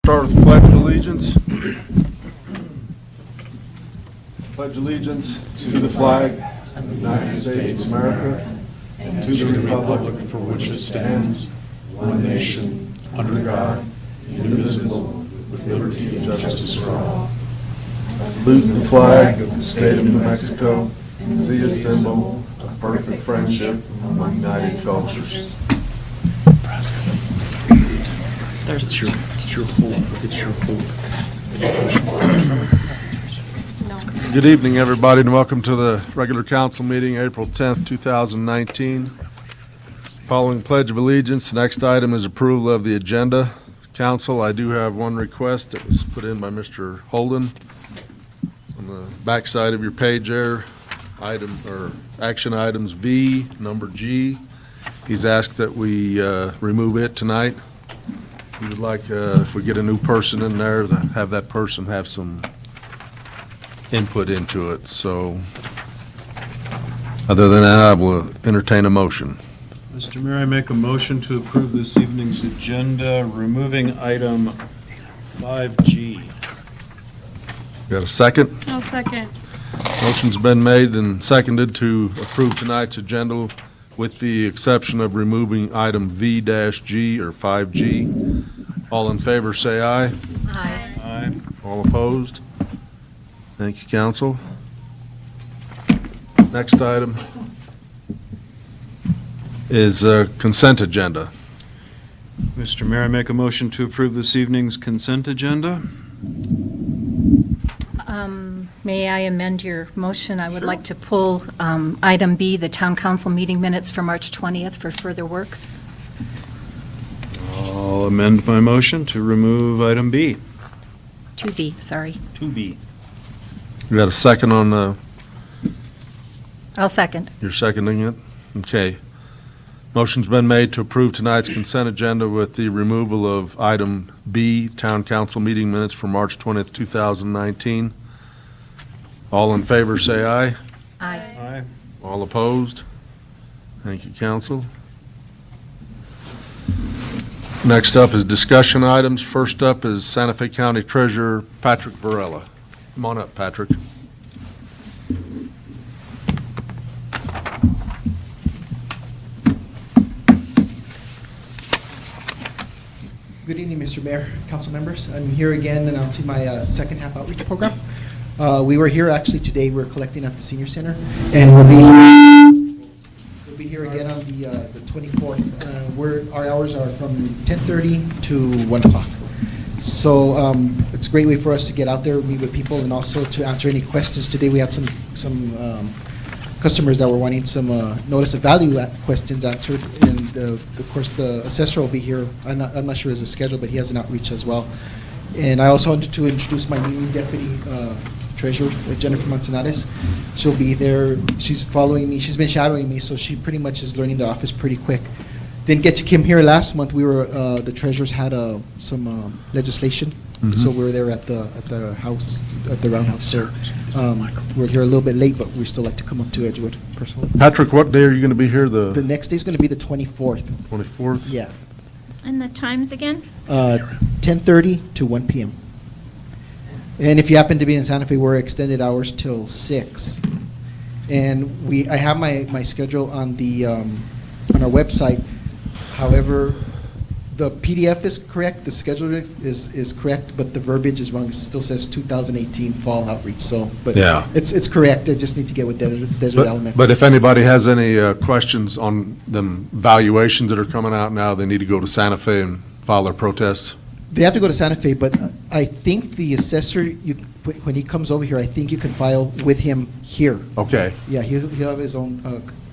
Start with the Pledge of Allegiance. Pledge allegiance to the flag of the United States of America and to the republic for which it stands, one nation, under God, indivisible, with liberty and justice for all. Salute the flag of the state of New Mexico, see a symbol of perfect friendship among united cultures. It's your hope. It's your hope. Good evening, everybody, and welcome to the regular council meeting, April 10th, 2019. Following Pledge of Allegiance, the next item is approval of the agenda. Council, I do have one request that was put in by Mr. Holden. On the back side of your page there, action items V, number G. He's asked that we remove it tonight. He would like, if we get a new person in there, to have that person have some input into it. So, other than that, I will entertain a motion. Mr. Mayor, I make a motion to approve this evening's agenda, removing item 5G. Got a second? I'll second. Motion's been made and seconded to approve tonight's agenda with the exception of removing item V-G or 5G. All in favor, say aye. Aye. Aye. All opposed? Thank you, council. Next item is consent agenda. Mr. Mayor, I make a motion to approve this evening's consent agenda. May I amend your motion? I would like to pull item B, the town council meeting minutes for March 20th for further work. I'll amend my motion to remove item B. 2B, sorry. 2B. We got a second on I'll second. you're seconding it? Okay. Motion's been made to approve tonight's consent agenda with the removal of item B, town council meeting minutes for March 20th, 2019. All in favor, say aye. Aye. Aye. All opposed? Thank you, council. Next up is discussion items. First up is Santa Fe County Treasurer Patrick Varela. Come on up, Patrick. Good evening, Mr. Mayor, council members. I'm here again announcing my second half outreach program. We were here actually today. We're collecting at the senior center, and we'll be here again on the 24th. Our hours are from 10:30 to 1 o'clock. So it's a great way for us to get out there, meet with people, and also to answer any questions. Today we had some customers that were wanting some notice of value questions answered, and of course the assessor will be here. I'm not sure his schedule, but he has an outreach as well. And I also wanted to introduce my new deputy treasurer, Jennifer Manzanares. She'll be there. She's following me. She's been shadowing me, so she pretty much is learning the office pretty quick. Didn't get to Kim here last month. We were the treasurers had some legislation, so we were there at the house, at the roundhouse. Sir, we're here a little bit late, but we still like to come up to Edgewood personally. Patrick, what day are you going to be here? The next day is going to be the 24th. 24th? Yeah, And the times again? 10:30 to 1 p.m. And if you happen to be in Santa Fe, we're extended hours till 6. And I have my schedule on on our website. However, the PDF is correct, the schedule is correct, but the verbiage is wrong. It still says 2018 fall outreach. So, but Yeah. it's correct. I just need to get with Desert Elements. But if anybody has any questions on the valuations that are coming out now, they need to go to Santa Fe and file their protests. They have to go to Santa Fe, but I think the assessor, when he comes over here, I think you can file with him here. Okay. Yeah, he'll have his own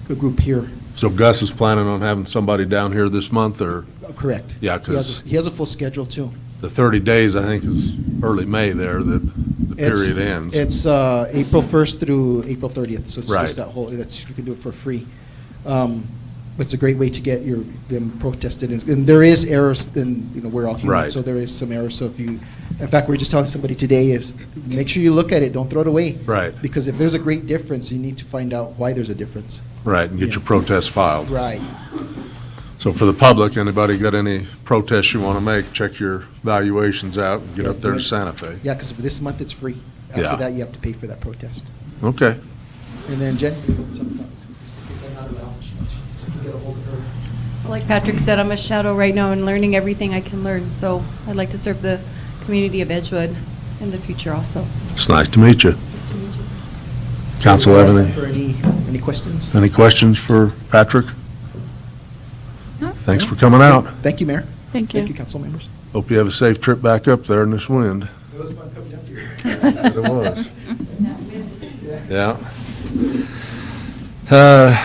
group here. So Gus is planning on having somebody down here this month, or Correct. Yeah, He has a full schedule, too. the 30 days, I think, is early May there that the period ends. It's April 1st through April 30th, so it's Right. just that whole, you can do it for free. It's a great way to get them protested, and there is errors, and, we're all human, Right. so there is some errors, so in fact, we were just telling somebody today, is make sure you look at it, don't throw it away. Right. Because if there's a great difference, you need to find out why there's a difference. Right, and get Yeah. your protest filed. Right. So for the public, anybody got any protests you want to make, check your valuations out and get up there to Santa Fe. Yeah, because this month it's free. Yeah. After that, you have to pay for that protest. Okay. And then Jen? Just in case I'm not around, get a hold of her. Like Patrick said, I'm a shadow right now and learning everything I can learn, so I'd like to serve the community of Edgewood in the future also. It's nice to meet you. Nice to meet you. Council have For any any questions? questions for Patrick? No. Thanks for coming out. Thank you, Mayor. Thank you. Thank you, council members. Hope you have a safe trip back up there in this wind. It was fun coming up here. It was. Yeah.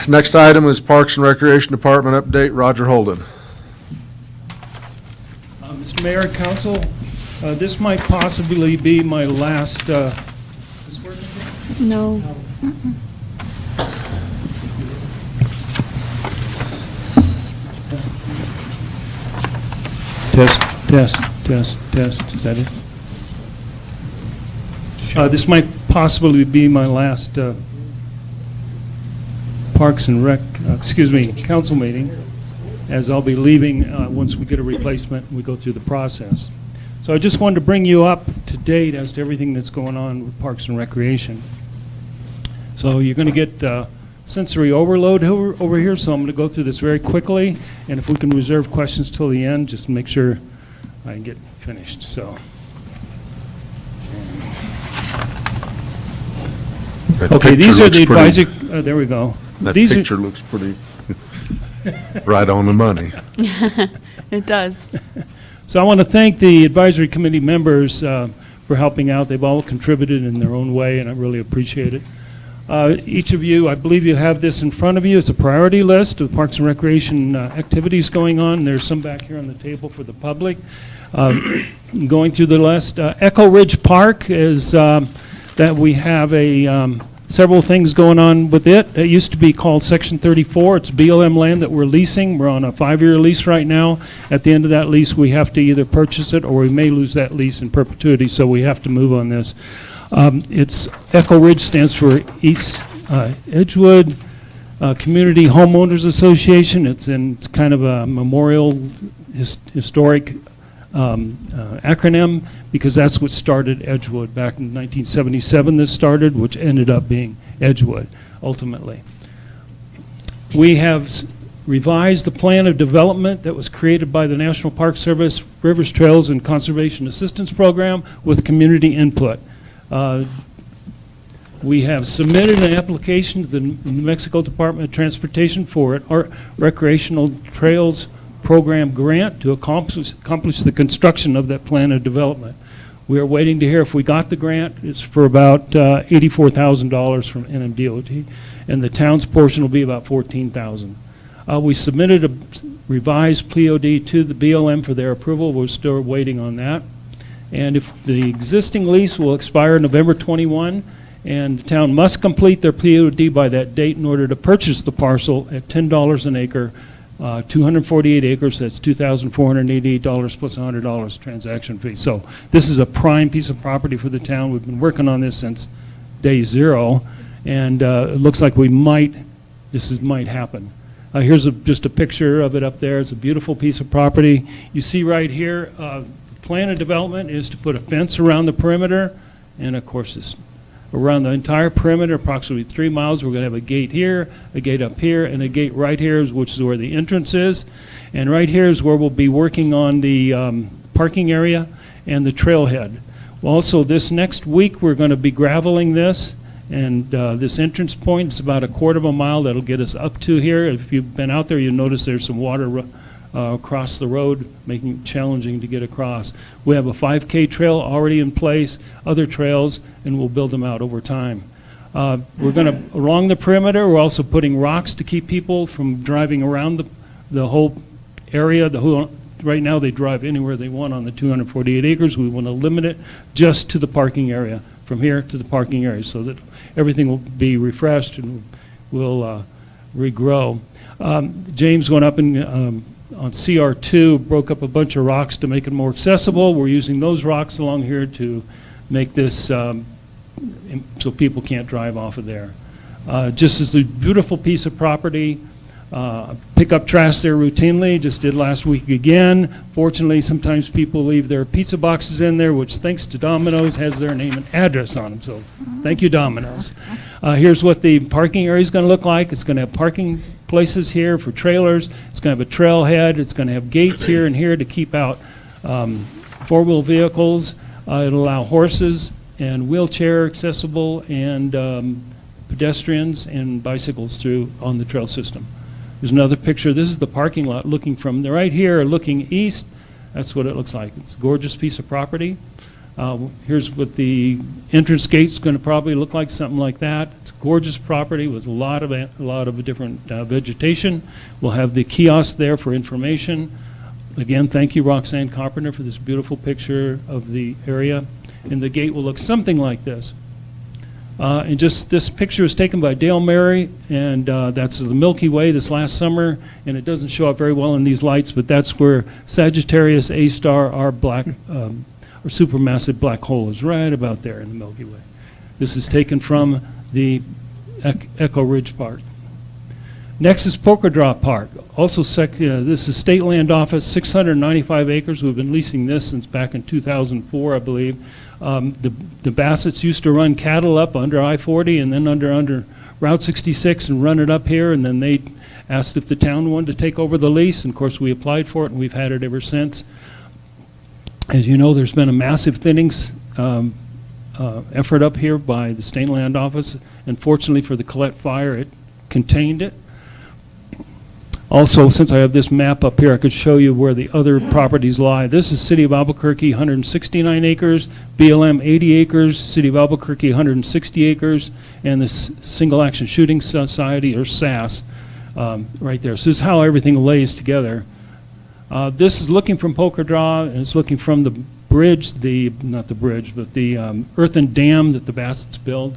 Next item is Parks and Recreation Department update. Roger Holden. Mr. Mayor, Council, this might possibly be my last, is this working? No. Test. Is that it? This might possibly be my last Parks and Rec, council meeting, as I'll be leaving once we get a replacement and we go through the process. So I just wanted to bring you up to date as to everything that's going on with Parks and Recreation. So you're going to get sensory overload over here, so I'm going to go through this very quickly, and if we can reserve questions till the end, just make sure I get finished. So, That okay, picture these are looks the pretty- advisory. There we go. That These are- picture looks pretty right on the money. It does. So I want to thank the advisory committee members for helping out. They've all contributed in their own way, and I really appreciate it. Each of you, I believe you have this in front of you. It's a priority list of Parks and Recreation activities going on. There's some back here on the table for the public. Going through the list, Echo Ridge Park is that we have several things going on with it. It used to be called Section 34. It's BLM land that we're leasing. We're on a 5-year lease right now. At the end of that lease, we have to either purchase it or we may lose that lease in perpetuity, so we have to move on this. It's Echo Ridge stands for East Edgewood Community Homeowners Association. It's kind of a memorial historic acronym, because that's what started Edgewood back in 1977. This started, which ended up being Edgewood ultimately. We have revised the plan of development that was created by the National Park Service Rivers, Trails, and Conservation Assistance Program with community input. We have submitted an application to the New Mexico Department of Transportation for our recreational trails program grant to accomplish the construction of that plan of development. We are waiting to hear if we got the grant. It's for about $84,000 from NMDOT, and the town's portion will be about $14,000. We submitted a revised POD to the BLM for their approval. We're still waiting on that. And if the existing lease will expire November 21, and the town must complete their POD by that date in order to purchase the parcel at $10 an acre, 248 acres, that's $2,488 plus $100 transaction fee. So this is a prime piece of property for the town. We've been working on this since day zero, and it looks like might happen. Here's just a picture of it up there. It's a beautiful piece of property. You see right here, plan of development is to put a fence around the perimeter, and of course it's around the entire perimeter, approximately 3 miles. We're going to have a gate here, a gate up here, and a gate right here, which is where the entrance is. And right here is where we'll be working on the parking area and the trailhead. Also, this next week, we're going to be graveling this, and this entrance point is about 1/4 mile. That'll get us up to here. If you've been out there, you'll notice there's some water across the road, making it challenging to get across. We have a 5K trail already in place, other trails, and we'll build them out over time. We're going to, along the perimeter, we're also putting rocks to keep people from driving around the whole area. Right now, they drive anywhere they want on the 248 acres. We want to limit it just to the parking area, from here to the parking area, so that everything will be refreshed and will regrow. James went up and on CR2, broke up a bunch of rocks to make it more accessible. We're using those rocks along here to make this so people can't drive off of there. Just as a beautiful piece of property. Pick up trash there routinely, just did last week again. Fortunately, sometimes people leave their pizza boxes in there, which thanks to Domino's has their name and address on them, so thank you, Domino's. Here's what the parking area is going to look like. It's going to have parking places here for trailers. It's going to have a trailhead. It's going to have gates here and here to keep out four-wheel vehicles. It'll allow horses and wheelchair accessible and pedestrians and bicycles through on the trail system. There's another picture. This is the parking lot looking from right here, looking east. That's what it looks like. It's a gorgeous piece of property. Here's what the entrance gate's going to probably look like, something like that. It's a gorgeous property with a lot of different vegetation. We'll have the kiosk there for information. Again, thank you, Roxanne Carpenter, for this beautiful picture of the area. And the gate will look something like this. And just this picture was taken by Dale Mary, and that's the Milky Way this last summer, and it doesn't show up very well in these lights, but that's where Sagittarius A-star, our black, or supermassive black hole, is right about there in the Milky Way. This is taken from the Echo Ridge Park. Next is Poker Draw Park. Also, this is State Land Office, 695 acres. We've been leasing this since back in 2004, I believe. The Bassett's used to run cattle up under I-40 and then under Route 66 and run it up here, and then they asked if the town wanted to take over the lease, and of course we applied for it, and we've had it ever since. As you know, there's been a massive thinnings effort up here by the State Land Office, and fortunately for the Colette Fire, it contained it. Also, since I have this map up here, I could show you where the other properties lie. This is City of Albuquerque, 169 acres, BLM 80 acres, City of Albuquerque 160 acres, and this Single Action Shooting Society, or SAS, right there. So this is how everything lays together. This is looking from Poker Draw, and it's looking from the bridge, not the bridge, but the earthen dam that the Bassett's build.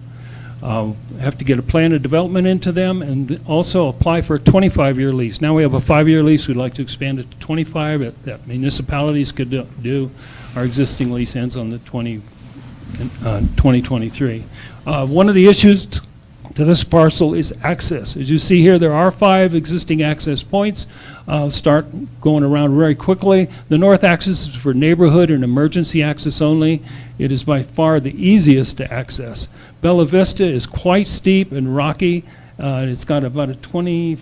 Have to get a plan of development into them and also apply for a 25-year lease. Now we have a 5-year lease. We'd like to expand it to 25 that municipalities could do. Our existing lease ends on the 2023. One of the issues to this parcel is access. As you see here, there are 5 existing access points. I'll start going around very quickly. The north axis is for neighborhood and emergency access only. It is by far the easiest to access. Bella Vista is quite steep and rocky. It's got about a 20,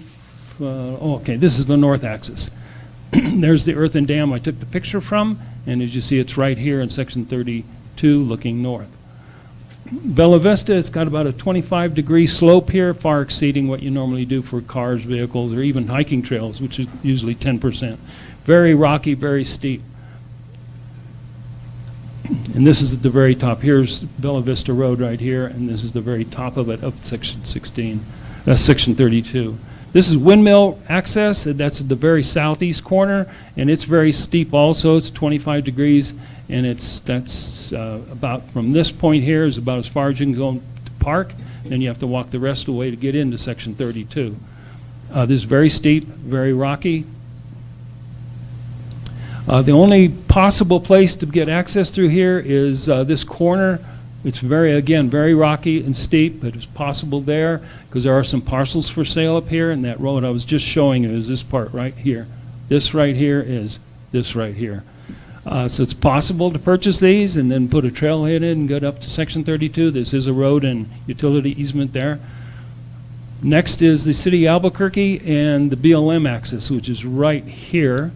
okay, this is the north axis. There's the earthen dam I took the picture from, and as you see, it's right here in section 32 looking north. Bella Vista, it's got about a 25-degree slope here, far exceeding what you normally do for cars, vehicles, or even hiking trails, which is usually 10%. Very rocky, very steep. And this is at the very top. Here's Bella Vista Road right here, and this is the very top of it, up section 16, section 32. This is Windmill Access, and that's at the very southeast corner, and it's very steep also. It's 25 degrees, and that's about, from this point here is about as far as you can go to park. Then you have to walk the rest of the way to get into section 32. This is very steep, very rocky. The only possible place to get access through here is this corner. It's again, very rocky and steep, but it's possible there because there are some parcels for sale up here, and that road I was just showing you is this part right here. This right here is this right here. So it's possible to purchase these and then put a trailhead in and get up to section 32. This is a road and utility easement there. Next is the City of Albuquerque and the BLM access, which is right here.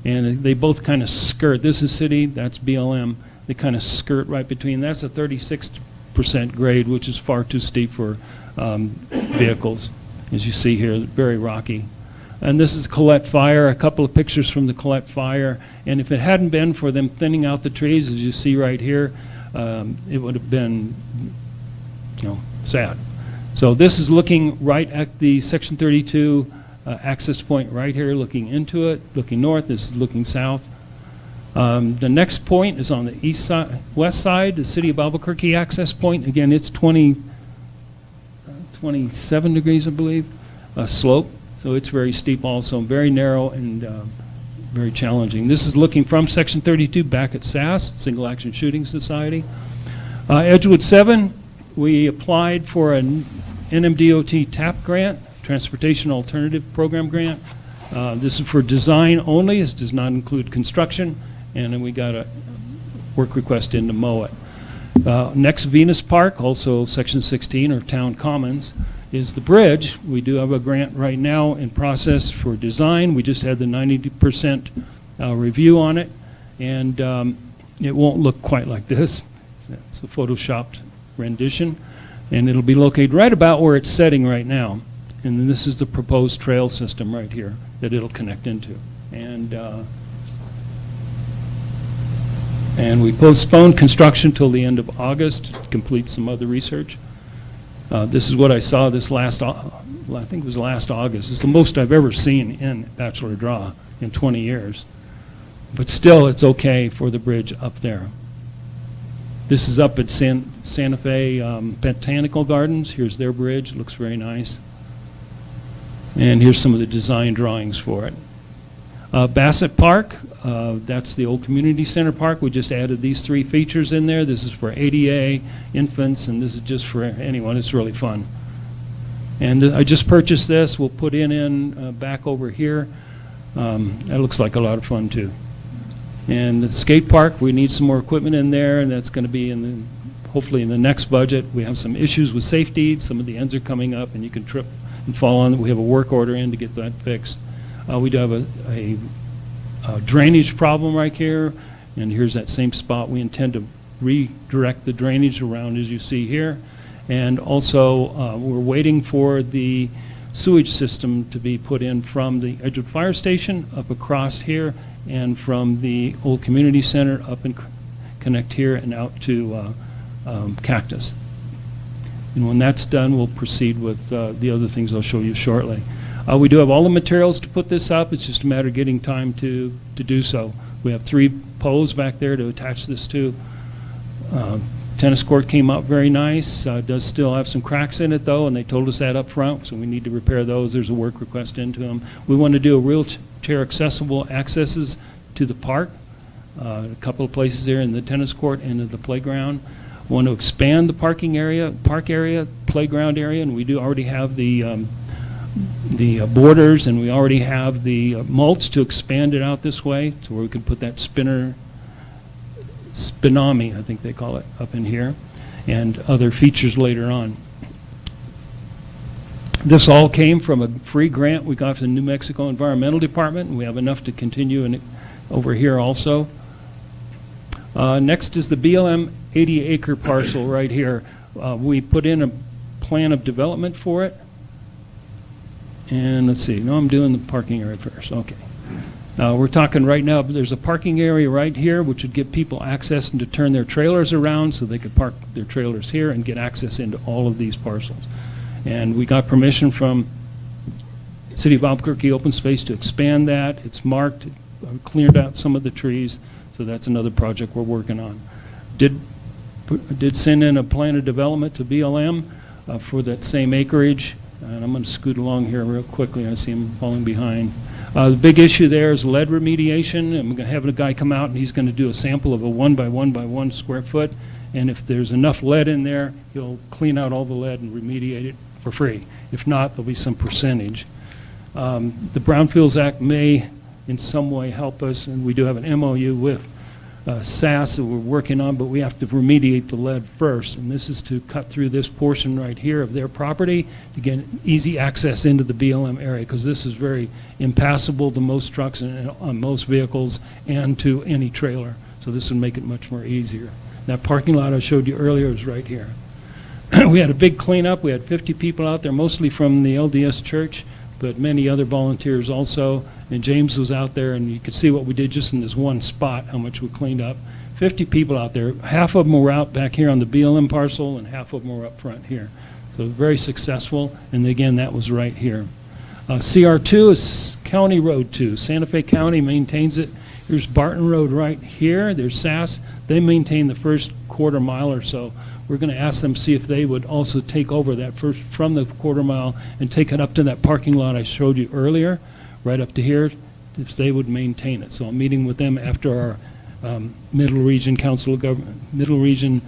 And they both kind of skirt. This is city, that's BLM. They kind of skirt right between. That's a 36% grade, which is far too steep for vehicles. As you see here, very rocky. And this is Colette Fire, a couple of pictures from the Colette Fire. And if it hadn't been for them thinning out the trees, as you see right here, it would have been, sad. So this is looking right at the section 32 access point right here, looking into it, looking north. This is looking south. The next point is on the west side, the City of Albuquerque access point. Again, it's 27 degrees, I believe, slope. So it's very steep also, very narrow and very challenging. This is looking from section 32 back at SAS, Single Action Shooting Society. Edgewood 7, we applied for an NMDOT TAP grant Transportation Alternative Program grant. This is for design only. This does not include construction. And then we got a work request in to mow it. Next, Venus Park, also Section 16, or Town Commons, is the bridge. We do have a grant right now in process for design. We just had the 90% review on it, and it won't look quite like this. It's a photoshopped rendition, and it'll be located right about where it's setting right now. And then this is the proposed trail system right here that it'll connect into. And we postponed construction till the end of August to complete some other research. This is what I saw this I think it was last August. It's the most I've ever seen in Bachelor Draw in 20 years. But still, it's okay for the bridge up there. This is up at Santa Fe Botanical Gardens. Here's their bridge. It looks very nice. And here's some of the design drawings for it. Bassett Park, that's the old community center park. We just added these 3 features in there. This is for ADA, infants, and this is just for anyone. It's really fun. And I just purchased this. We'll put in back over here. That looks like a lot of fun too. And the skate park, we need some more equipment in there, and that's going to be hopefully in the next budget. We have some issues with safety. Some of the ends are coming up, and you can trip and fall on. We have a work order in to get that fixed. We do have a drainage problem right here, and here's that same spot. We intend to redirect the drainage around, as you see here. And also, we're waiting for the sewage system to be put in from the Edgewood Fire Station up across here, and from the old community center up and connect here and out to Cactus. And when that's done, we'll proceed with the other things I'll show you shortly. We do have all the materials to put this up. It's just a matter of getting time to do so. We have 3 poles back there to attach this to. Tennis court came out very nice. Does still have some cracks in it, though, and they told us that up front, so we need to repair those. There's a work request into them. We want to do a wheelchair accessible accesses to the park. A couple of places there in the tennis court and in the playground. We want to expand the park area, playground area, and we do already have the borders, and we already have the mulch to expand it out this way to where we can put that spinomi, I think they call it, up in here, and other features later on. This all came from a free grant we got from the New Mexico Environmental Department, and we have enough to continue over here also. Next is the BLM 80-acre parcel right here. We put in a plan of development for it. And let's see, no, I'm doing the parking area first, okay. We're talking right now, there's a parking area right here which would give people access and to turn their trailers around so they could park their trailers here and get access into all of these parcels. And we got permission from City of Albuquerque Open Space to expand that. It's marked, cleared out some of the trees, so that's another project we're working on. Did send in a plan of development to BLM for that same acreage. And I'm going to scoot along here real quickly. I see him falling behind. The big issue there is lead remediation. I'm going to have a guy come out, and he's going to do a sample of a 1 by 1 by 1 square foot. And if there's enough lead in there, he'll clean out all the lead and remediate it for free. If not, there'll be some percentage. The Brownfields Act may in some way help us, and we do have an MOU with SAS that we're working on, but we have to remediate the lead first, and this is to cut through this portion right here of their property to get easy access into the BLM area, because this is very impassable to most trucks and on most vehicles and to any trailer, so this would make it much more easier. That parking lot I showed you earlier is right here. We had a big cleanup. We had 50 people out there, mostly from the LDS church, but many other volunteers also. And James was out there, and you could see what we did just in this one spot, how much we cleaned up. 50 people out there. Half of them were out back here on the BLM parcel, and half of them were up front here. So very successful, and again, that was right here. CR2 is County Road 2. Santa Fe County maintains it. Here's Barton Road right here. There's SAS. They maintain the first quarter mile or so. We're going to ask them, see if they would also take over that first from the quarter mile and take it up to that parking lot I showed you earlier, right up to here, if they would maintain it. So I'm meeting with them after our Middle Region Council of Government, Middle Region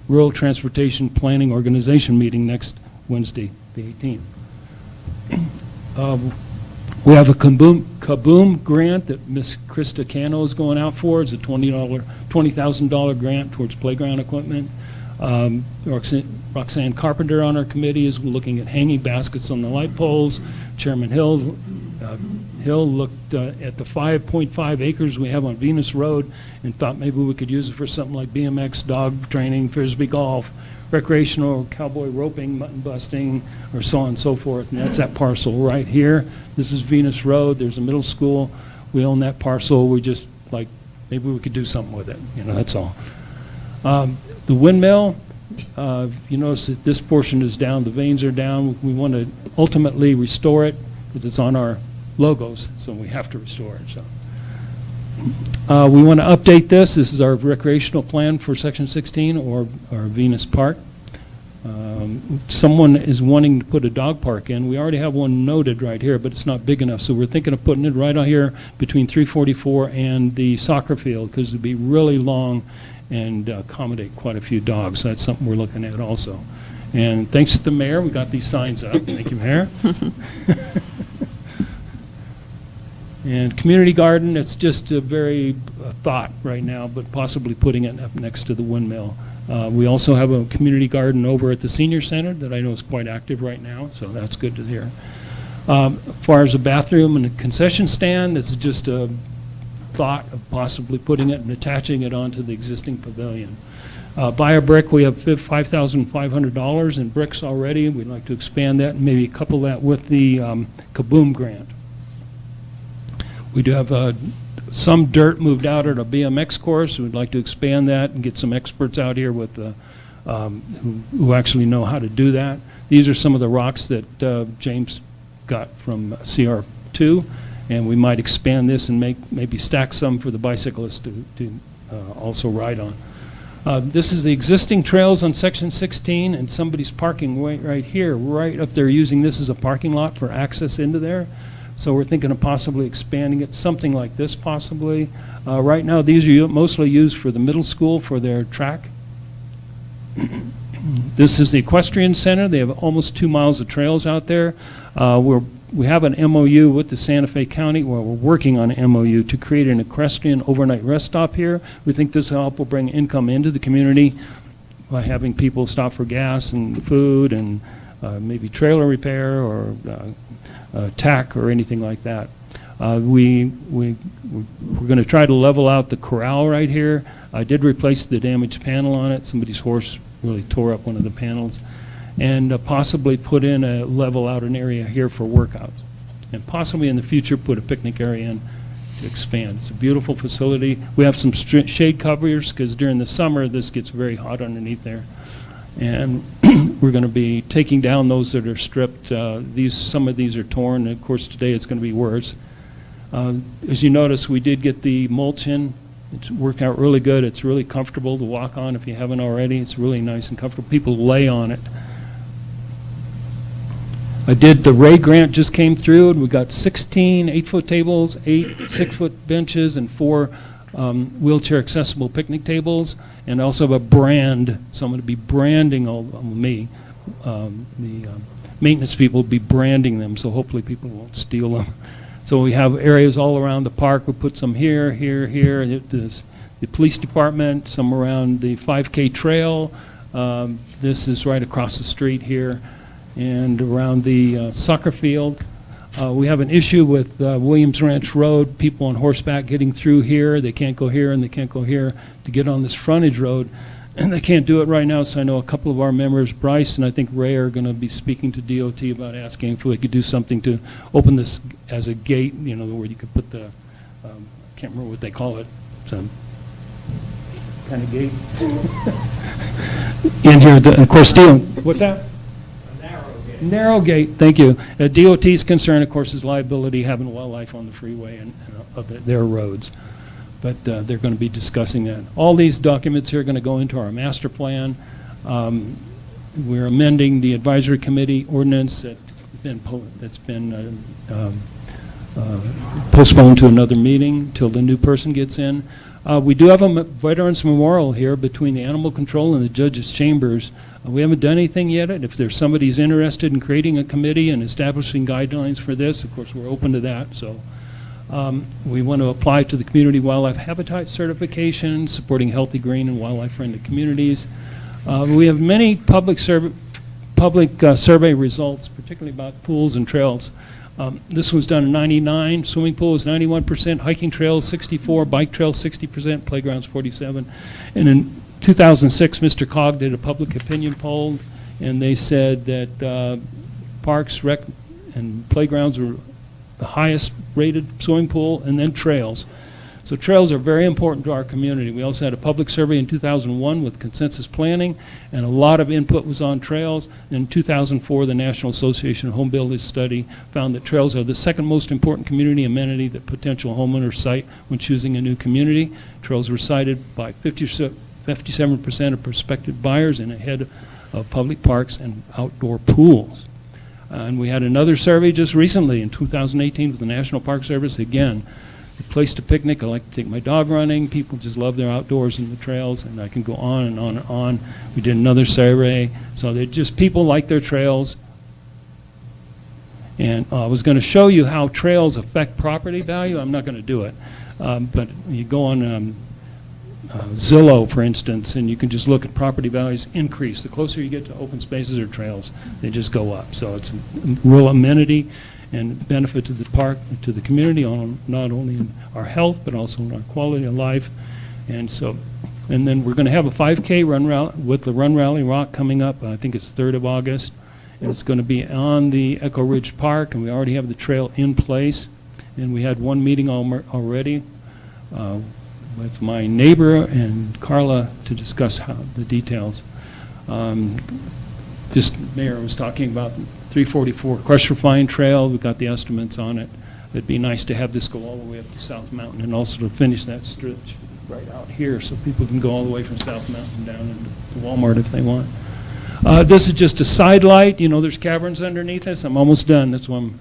Rural Transportation Planning Organization meeting next Wednesday, the 18th. We have a Kaboom grant that Miss Krista Cano is going out for. It's a $20,000 grant towards playground equipment. Roxanne Carpenter on our committee is looking at hanging baskets on the light poles. Chairman Hill looked at the 5.5 acres we have on Venus Road and thought maybe we could use it for something like BMX, dog training, Frisbee golf, recreational cowboy roping, mutton busting, or so on and so forth. And that's that parcel right here. This is Venus Road. There's a middle school. We own that parcel. We just like, maybe we could do something with it. You know, that's all. The windmill, you notice that this portion is down, the vanes are down. We want to ultimately restore it because it's on our logos, so we have to restore it. So, we want to update this. This is our recreational plan for Section 16 or Venus Park. Someone is wanting to put a dog park in. We already have one noted right here, but it's not big enough, so we're thinking of putting it right out here between 344 and the soccer field because it'd be really long and accommodate quite a few dogs. So that's something we're looking at also. And thanks to the mayor, we got these signs up. Thank you, Mayor. And community garden, it's just a very thought right now, but possibly putting it up next to the windmill. We also have a community garden over at the senior center that I know is quite active right now, so that's good to hear. As far as a bathroom and a concession stand, this is just a thought of possibly putting it and attaching it onto the existing pavilion. Buy a brick, we have $5,500 in bricks already. We'd like to expand that and maybe couple that with the Kaboom grant. We do have some dirt moved out at a BMX course. We'd like to expand that and get some experts out here with who actually know how to do that. These are some of the rocks that James got from CR2, and we might expand this and maybe stack some for the bicyclists to also ride on. This is the existing trails on Section 16, and somebody's parking right here, right up there, using this as a parking lot for access into there. So we're thinking of possibly expanding it, something like this possibly. Right now, these are mostly used for the middle school for their track. This is the equestrian center. They have almost 2 miles of trails out there. We have an MOU with the Santa Fe County, where we're working on an MOU to create an equestrian overnight rest stop here. We think this will bring income into the community by having people stop for gas and food and maybe trailer repair or tack or anything like that. We're going to try to level out the corral right here. I did replace the damaged panel on it. Somebody's horse really tore up one of the panels. And possibly put in level out an area here for workouts. And possibly in the future put a picnic area in to expand. It's a beautiful facility. We have some shade covers because during the summer this gets very hot underneath there. And we're going to be taking down those that are stripped. Some of these are torn, and of course today it's going to be worse. As you notice, we did get the mulch in. It's worked out really good. It's really comfortable to walk on if you haven't already. It's really nice and comfortable. People lay on it. The Ray grant just came through, and we got 16 8-foot tables, 8 6-foot benches, and 4 wheelchair accessible picnic tables, and also have a brand. So I'm going to be branding the maintenance people will be branding them, so hopefully people won't steal them. So we have areas all around the park. We put some here, here, here. The police department, some around the 5K trail. This is right across the street here, and around the soccer field. We have an issue with Williams Ranch Road, people on horseback getting through here. They can't go here and they can't go here to get on this frontage road. And they can't do it right now, so I know a couple of our members, Bryce and I think Ray, are going to be speaking to DOT about asking if we could do something to open this as a gate, you know, where you could put the, I can't remember what they call it, some kind of gate. In here, of course, what's that? Narrow gate, thank you. DOT's concern, of course, is liability, having wildlife on the freeway and their roads. But they're going to be discussing that. All these documents here are going to go into our master plan. We're amending the advisory committee ordinance that's been postponed to another meeting till the new person gets in. We do have a Veterans Memorial here between the Animal Control and the Judges' Chambers. We haven't done anything yet. If there's somebody who's interested in creating a committee and establishing guidelines for this, of course, we're open to that. So we want to apply to the Community Wildlife Habitat Certification, supporting healthy, green, and wildlife-friendly communities. We have many public survey results, particularly about pools and trails. This was done in 99. Swimming pool is 91%, hiking trails 64, bike trails 60%, playgrounds 47. And in 2006, Mr. Cog did a public opinion poll, and they said that parks, rec, and playgrounds were the highest rated swimming pool, and then trails. So trails are very important to our community. We also had a public survey in 2001 with consensus planning, and a lot of input was on trails. In 2004, the National Association of Home Builders study found that trails are the second most important community amenity that potential homeowners cite when choosing a new community. Trails were cited by 57% of prospective buyers and ahead of public parks and outdoor pools. And we had another survey just recently in 2018 with the National Park Service. Again, a place to picnic. I like to take my dog running. People just love their outdoors and the trails, and I can go on and on and on. We did another survey. So they're just people like their trails. And I was going to show you how trails affect property value. I'm not going to do it. But you go on Zillow, for instance, and you can just look at property values increase. The closer you get to open spaces or trails, they just go up. So it's a real amenity and benefit to the park, to the community, not only in our health, but also in our quality of life. And then we're going to have a 5K run rally with the Run Rally Rock coming up. I think it's 3rd of August. And it's going to be on the Echo Ridge Park, and we already have the trail in place. And we had one meeting already with my neighbor and Carla to discuss the details. Mayor was talking about 344 Crush Refine Trail. We've got the estimates on it. It'd be nice to have this go all the way up to South Mountain and also to finish that stretch right out here so people can go all the way from South Mountain down into Walmart if they want. This is just a side light. You know, there's caverns underneath us. I'm almost done. That's why I'm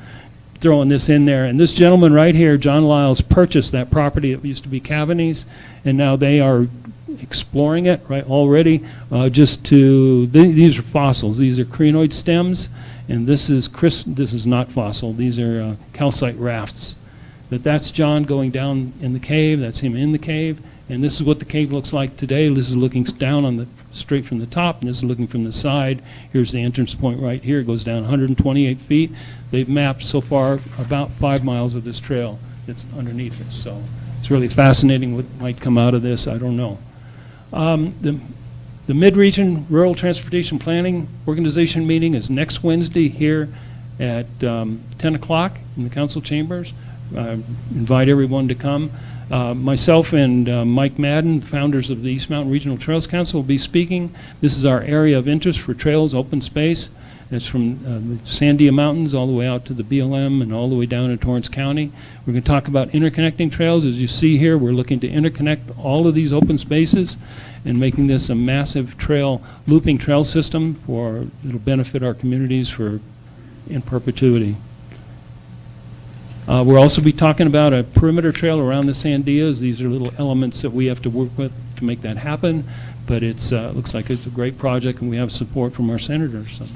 throwing this in there. And this gentleman right here, John Lyles, purchased that property. It used to be Cavaney's, and now they are exploring it right already. These are fossils. These are crinoid stems, and this is not fossil. These are calcite rafts. But that's John going down in the cave. That's him in the cave. And this is what the cave looks like today. This is looking down straight from the top, and this is looking from the side. Here's the entrance point right here. It goes down 128 feet. They've mapped so far about 5 miles of this trail that's underneath us. So it's really fascinating what might come out of this. I don't know. The Mid-Region Rural Transportation Planning Organization meeting is next Wednesday here at 10 o'clock in the council chambers. Invite everyone to come. Myself and Mike Madden, founders of the East Mountain Regional Trails Council, will be speaking. This is our area of interest for trails, open space. It's from the Sandia Mountains all the way out to the BLM and all the way down to Torrance County. We're going to talk about interconnecting trails. As you see here, we're looking to interconnect all of these open spaces and making this a massive looping trail system it'll benefit our communities in perpetuity. We'll also be talking about a perimeter trail around the Sandias. These are little elements that we have to work with to make that happen, but it looks like it's a great project, and we have support from our senators. So.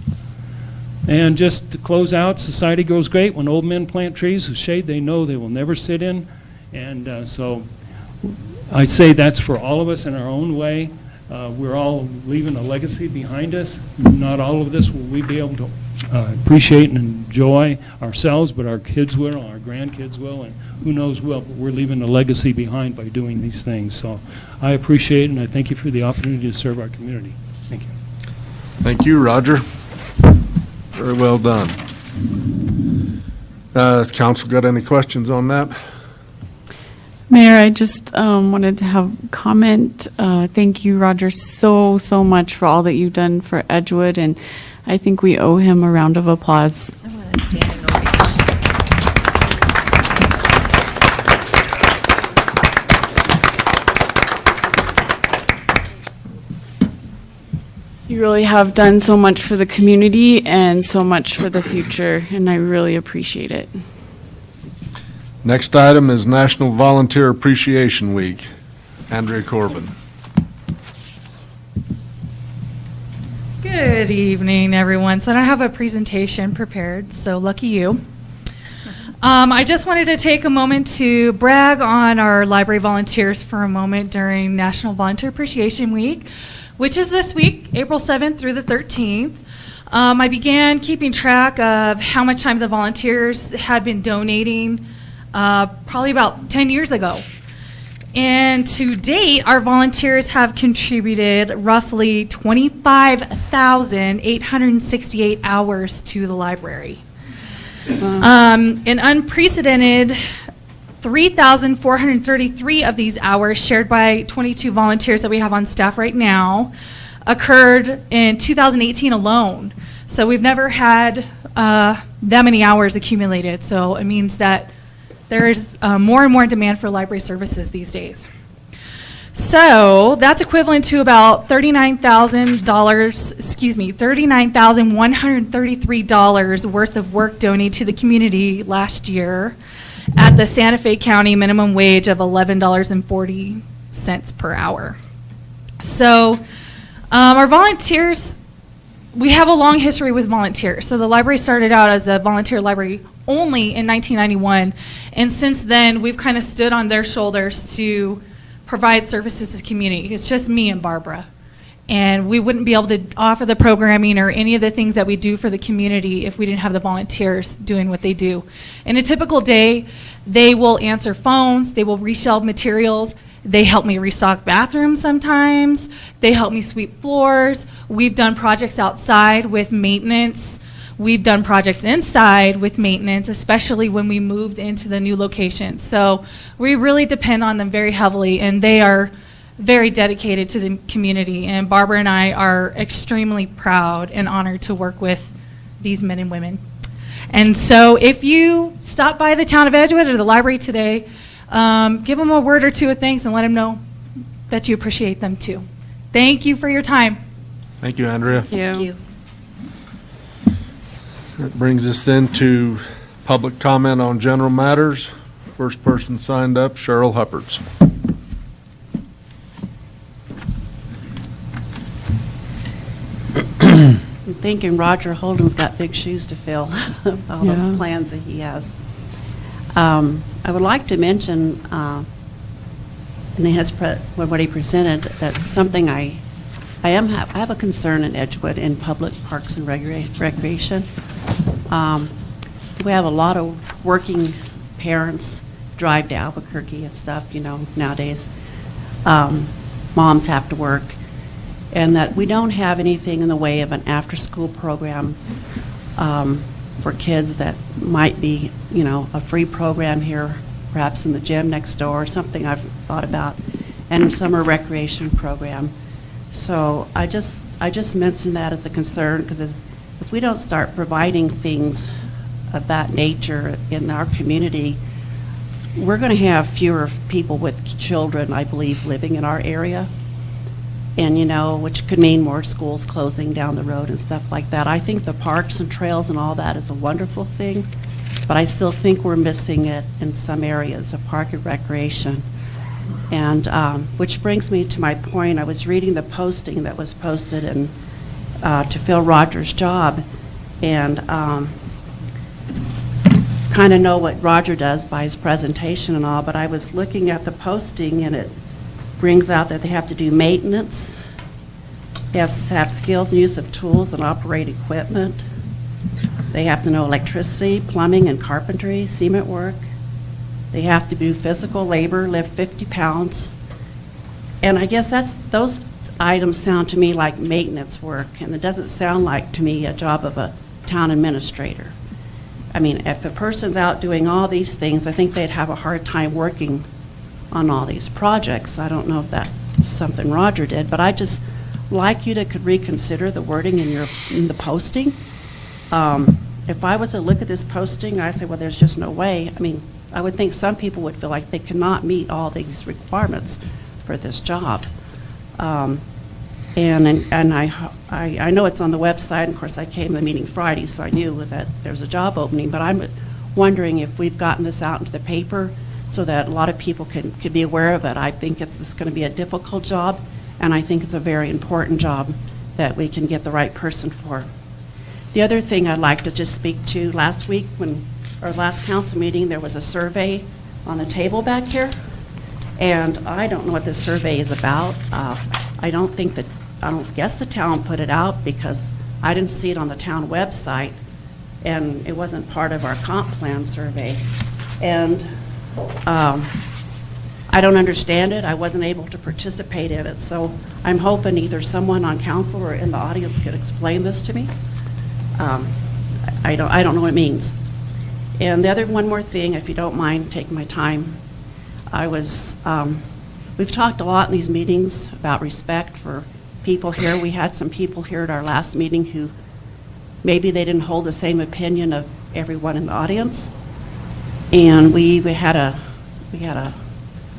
And just to close out, society grows great when old men plant trees whose shade they know they will never sit in. And so I say that's for all of us in our own way. We're all leaving a legacy behind us. Not all of this will we be able to appreciate and enjoy ourselves, but our kids will, our grandkids will, and who knows will, but we're leaving a legacy behind by doing these things. So I appreciate it, and I thank you for the opportunity to serve our community. Thank you. Thank you, Roger. Very well done. Has council got any questions on that? Mayor, I just wanted to have comment. Thank you, Roger, so much for all that you've done for Edgewood, and I think we owe him a round of applause. I want a standing ovation. You really have done so much for the community and so much for the future, and I really appreciate it. Next item is National Volunteer Appreciation Week. Andrea Corbin. Good evening, everyone. So I don't have a presentation prepared, so lucky you. I just wanted to take a moment to brag on our library volunteers for a moment during National Volunteer Appreciation Week, which is this week, April 7th through the 13th. I began keeping track of how much time the volunteers had been donating probably about 10 years ago. And to date, our volunteers have contributed roughly 25,868 hours to the library. An unprecedented 3,433 of these hours, shared by 22 volunteers that we have on staff right now, occurred in 2018 alone. So we've never had that many hours accumulated. So it means that there is more and more demand for library services these days. So that's equivalent to about $39,133 worth of work donated to the community last year at the Santa Fe County minimum wage of $11.40 per hour. So our volunteers, we have a long history with volunteers. So the library started out as a volunteer library only in 1991, and since then we've kind of stood on their shoulders to provide services to the community. It's just me and Barbara, and we wouldn't be able to offer the programming or any of the things that we do for the community if we didn't have the volunteers doing what they do. In a typical day, they will answer phones, they will reshelve materials, they help me restock bathrooms sometimes, they help me sweep floors. We've done projects outside with maintenance. We've done projects inside with maintenance, especially when we moved into the new location. So we really depend on them very heavily, and they are very dedicated to the community. And Barbara and I are extremely proud and honored to work with these men and women. And so if you stop by the town of Edgewood or the library today, give them a word or two of thanks and let them know that you appreciate them too. Thank you for your time. Thank you, Andrea. Thank you. That brings us then to public comment on general matters. First person signed up, Cheryl Hupperts. I'm thinking Roger Holden's got big shoes to fill, all Yeah. those plans that he has. I would like to mention, and what he presented, that something I have a concern in Edgewood in public parks and recreation. We have a lot of working parents drive to Albuquerque and stuff, nowadays. Moms have to work. And that we don't have anything in the way of an after-school program for kids that might be, a free program here, perhaps in the gym next door, or something I've thought about, and summer recreation program. So I just mentioned that as a concern, because if we don't start providing things of that nature in our community, we're going to have fewer people with children, I believe, living in our area. And, which could mean more schools closing down the road and stuff like that. I think the parks and trails and all that is a wonderful thing, but I still think we're missing it in some areas of park and recreation. And which brings me to my point. I was reading the posting that was posted to fill Roger's job, and kind of know what Roger does by his presentation and all, but I was looking at the posting, and it brings out that they have to do maintenance, they have to have skills and use of tools and operate equipment, they have to know electricity, plumbing, and carpentry, cement work, they have to do physical labor, lift 50 pounds, and I guess those items sound to me like maintenance work, and it doesn't sound like to me a job of a town administrator. I mean, if a person's out doing all these things, I think they'd have a hard time working on all these projects. I don't know if that's something Roger did, but I just like you to could reconsider the wording in the posting. If I was to look at this posting, I think, well, there's just no way. I mean, I would think some people would feel like they cannot meet all these requirements for this job. And I know it's on the website, and of course I came to the meeting Friday, so I knew that there's a job opening, but I'm wondering if we've gotten this out into the paper so that a lot of people could be aware of it. I think it's going to be a difficult job, and I think it's a very important job that we can get the right person for. The other thing I'd like to just speak to, last week, when our last council meeting, there was a survey on the table back here, and I don't know what this survey is about. I don't guess the town put it out because I didn't see it on the town website, and it wasn't part of our comp plan survey. And I don't understand it. I wasn't able to participate in it, so I'm hoping either someone on council or in the audience could explain this to me. I don't know what it means. And the other one more thing, if you don't mind taking my time, we've talked a lot in these meetings about respect for people here. We had some people here at our last meeting who maybe they didn't hold the same opinion of everyone in the audience. And we had a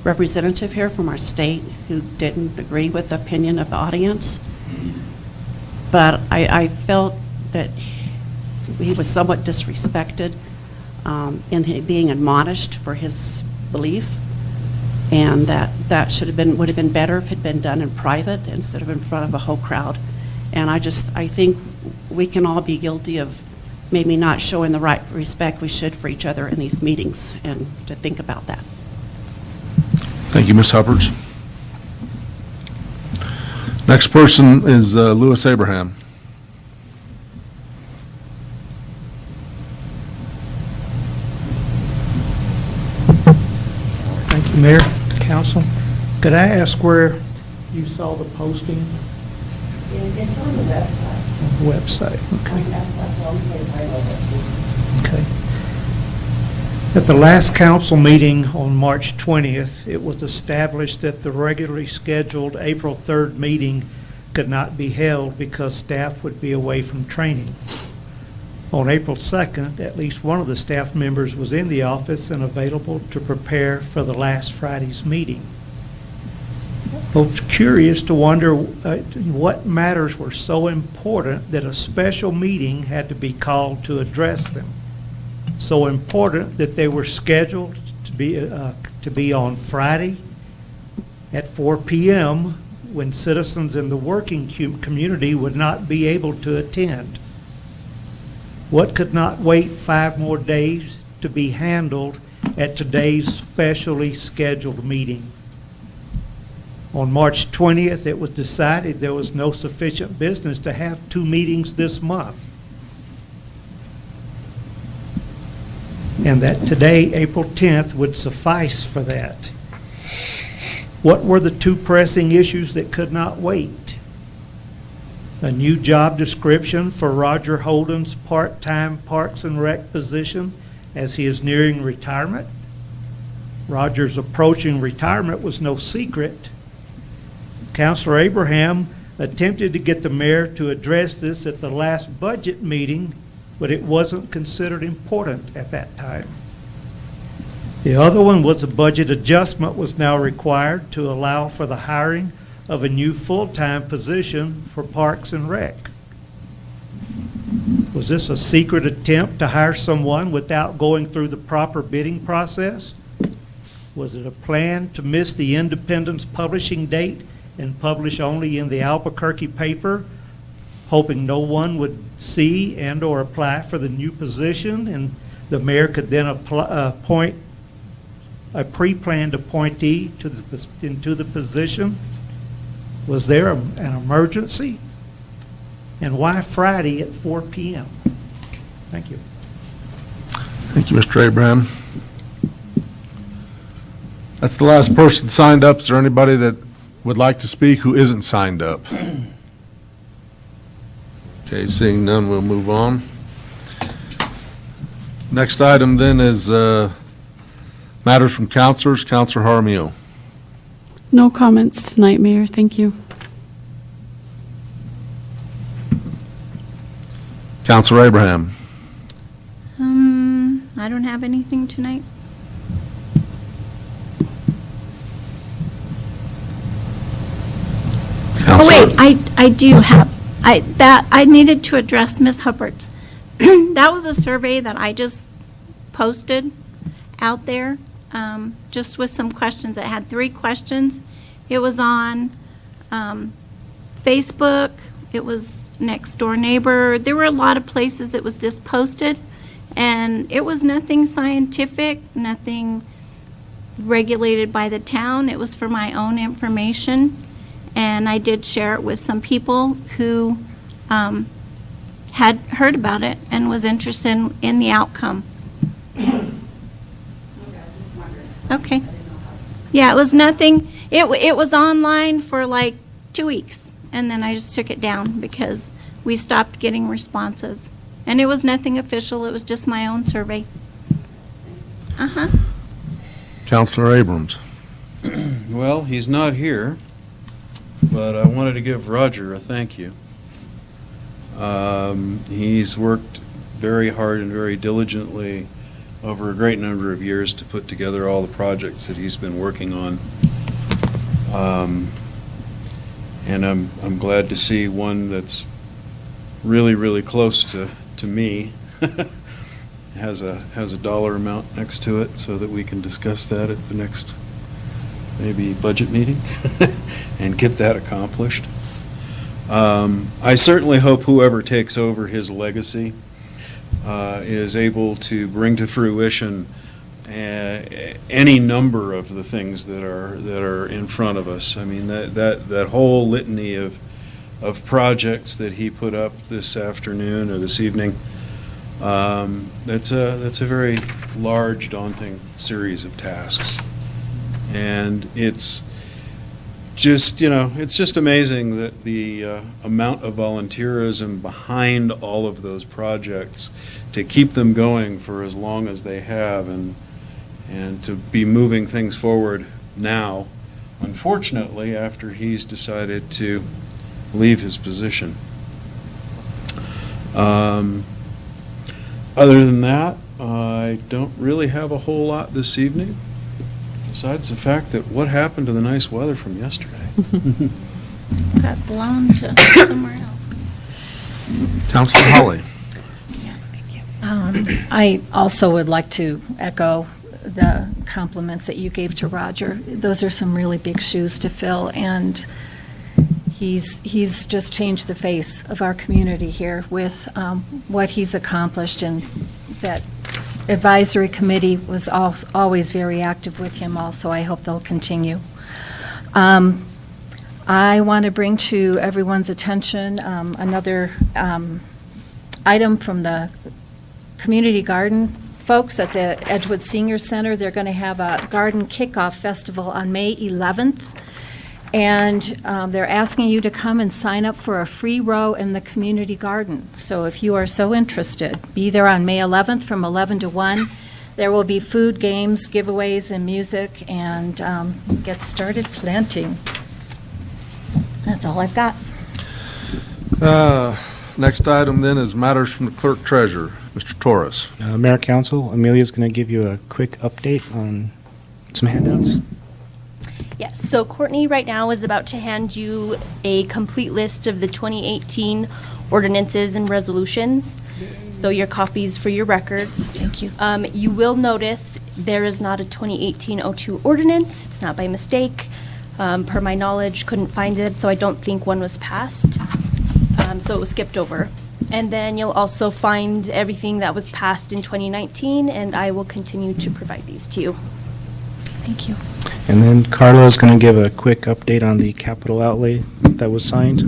representative here from our state who didn't agree with the opinion of the audience. But I felt that he was somewhat disrespected in being admonished for his belief, and that would have been better if it had been done in private instead of in front of a whole crowd. And I think we can all be guilty of maybe not showing the right respect we should for each other in these meetings, and to think about that. Thank you, Ms. Hupperts. Next person is Louis Abraham. Thank you, Mayor, Council. Could I ask where you saw the posting? It's on the website. On the website, okay. Okay. At the last council meeting on March 20th, it was established that the regularly scheduled April 3rd meeting could not be held because staff would be away from training. On April 2nd, at least one of the staff members was in the office and available to prepare for the last Friday's meeting. I was curious to wonder what matters were so important that a special meeting had to be called to address them. So important that they were scheduled to be on Friday at 4 p.m. when citizens in the working community would not be able to attend. What could not wait 5 more days to be handled at today's specially scheduled meeting? On March 20th, it was decided there was no sufficient business to have 2 meetings this month, and that today, April 10th, would suffice for that. What were the 2 pressing issues that could not wait? A new job description for Roger Holden's part-time Parks and Rec position as he is nearing retirement. Roger's approaching retirement was no secret. Councilor Abraham attempted to get the mayor to address this at the last budget meeting, but it wasn't considered important at that time. The other one was a budget adjustment was now required to allow for the hiring of a new full-time position for Parks and Rec. Was this a secret attempt to hire someone without going through the proper bidding process? Was it a plan to miss the Independence publishing date and publish only in the Albuquerque paper, hoping no one would see and or apply for the new position, and the mayor could then appoint a pre-planned appointee into the position? Was there an emergency? And why Friday at 4 p.m.? Thank you. Thank you, Mr. Abraham. That's the last person signed up. Is there anybody that would like to speak who isn't signed up? Okay, seeing none, we'll move on. Next item then is matters from councilors. Councilor Jaramillo. No comments tonight, Mayor. Thank you. Councilor Abraham. I don't have anything tonight. Oh, wait, I do have, I needed to address Ms. Huppert's. That was a survey that I just posted out there. just with some questions. I had 3 questions. It was on Facebook, it was Next Door Neighbor. There were a lot of places it was just posted, and it was nothing scientific, nothing regulated by the town. It was for my own information, and I did share it with some people who had heard about it and was interested in the outcome. Okay. Yeah, it was nothing, it was online for like 2 weeks, and then I just took it down because we stopped getting responses. And it was nothing official, it was just my own survey. Uh-huh. Counselor Abrams. Well, he's not here, but I wanted to give Roger a thank you. He's worked very hard and very diligently over a great number of years to put together all the projects that he's been working on. And I'm glad to see one that's really, really close to me. has a dollar amount next to it so that we can discuss that at the next maybe budget meeting and get that accomplished. I certainly hope whoever takes over his legacy is able to bring to fruition any number of the things that are in front of us. I mean, that whole litany of projects that he put up this afternoon or this evening, that's a very large, daunting series of tasks. And it's just, it's just amazing that the amount of volunteerism behind all of those projects to keep them going for as long as they have and to be moving things forward now, unfortunately, after he's decided to leave his position. Other than that, I don't really have a whole lot this evening, besides the fact that what happened to the nice weather from yesterday? Got blown to somewhere else. Counselor Holly. I also would like to echo the compliments that you gave to Roger. Those are some really big shoes to fill, and he's just changed the face of our community here with what he's accomplished, and that advisory committee was always very active with him also. I hope they'll continue. I want to bring to everyone's attention another item from the community garden folks at the Edgewood Senior Center. They're going to have a garden kickoff festival on May 11th. And they're asking you to come and sign up for a free row in the community garden. So if you are so interested, be there on May 11th from 11 to 1. There will be food, games, giveaways, and music, and get started planting. That's all I've got. Next item then is matters from the clerk treasurer, Mr. Torres. Mayor, Council, Amelia's going to give you a quick update on some handouts. Yes, so Courtney right now is about to hand you a complete list of the 2018 ordinances and resolutions. So your copies for your records. Thank you. You will notice there is not a 2018-02 ordinance. It's not by mistake. Per my knowledge, couldn't find it, so I don't think one was passed. So it was skipped over. And then you'll also find everything that was passed in 2019, and I will continue to provide these to you. Thank you. And then Carla is going to give a quick update on the capital outlay that was signed.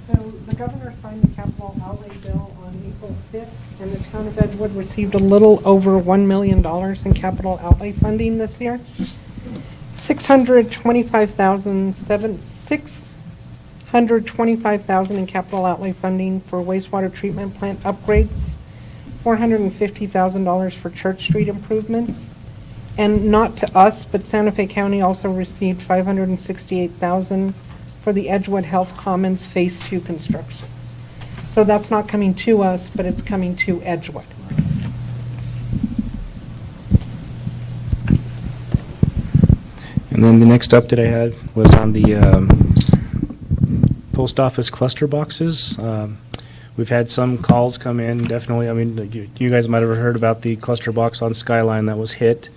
So the governor signed the capital outlay bill on April 5th, and the town of Edgewood received a little over $1 million in capital outlay funding this year. $625,000 in capital outlay funding for wastewater treatment plant upgrades, $450,000 for Church Street improvements, and not to us, but Santa Fe County also received $568,000 for the Edgewood Health Commons Phase 2 construction. So that's not coming to us, but it's coming to Edgewood. And then the next update I had was on the post office cluster boxes. We've had some calls come in, definitely. I mean, you guys might have heard about the cluster box on Skyline that was hit.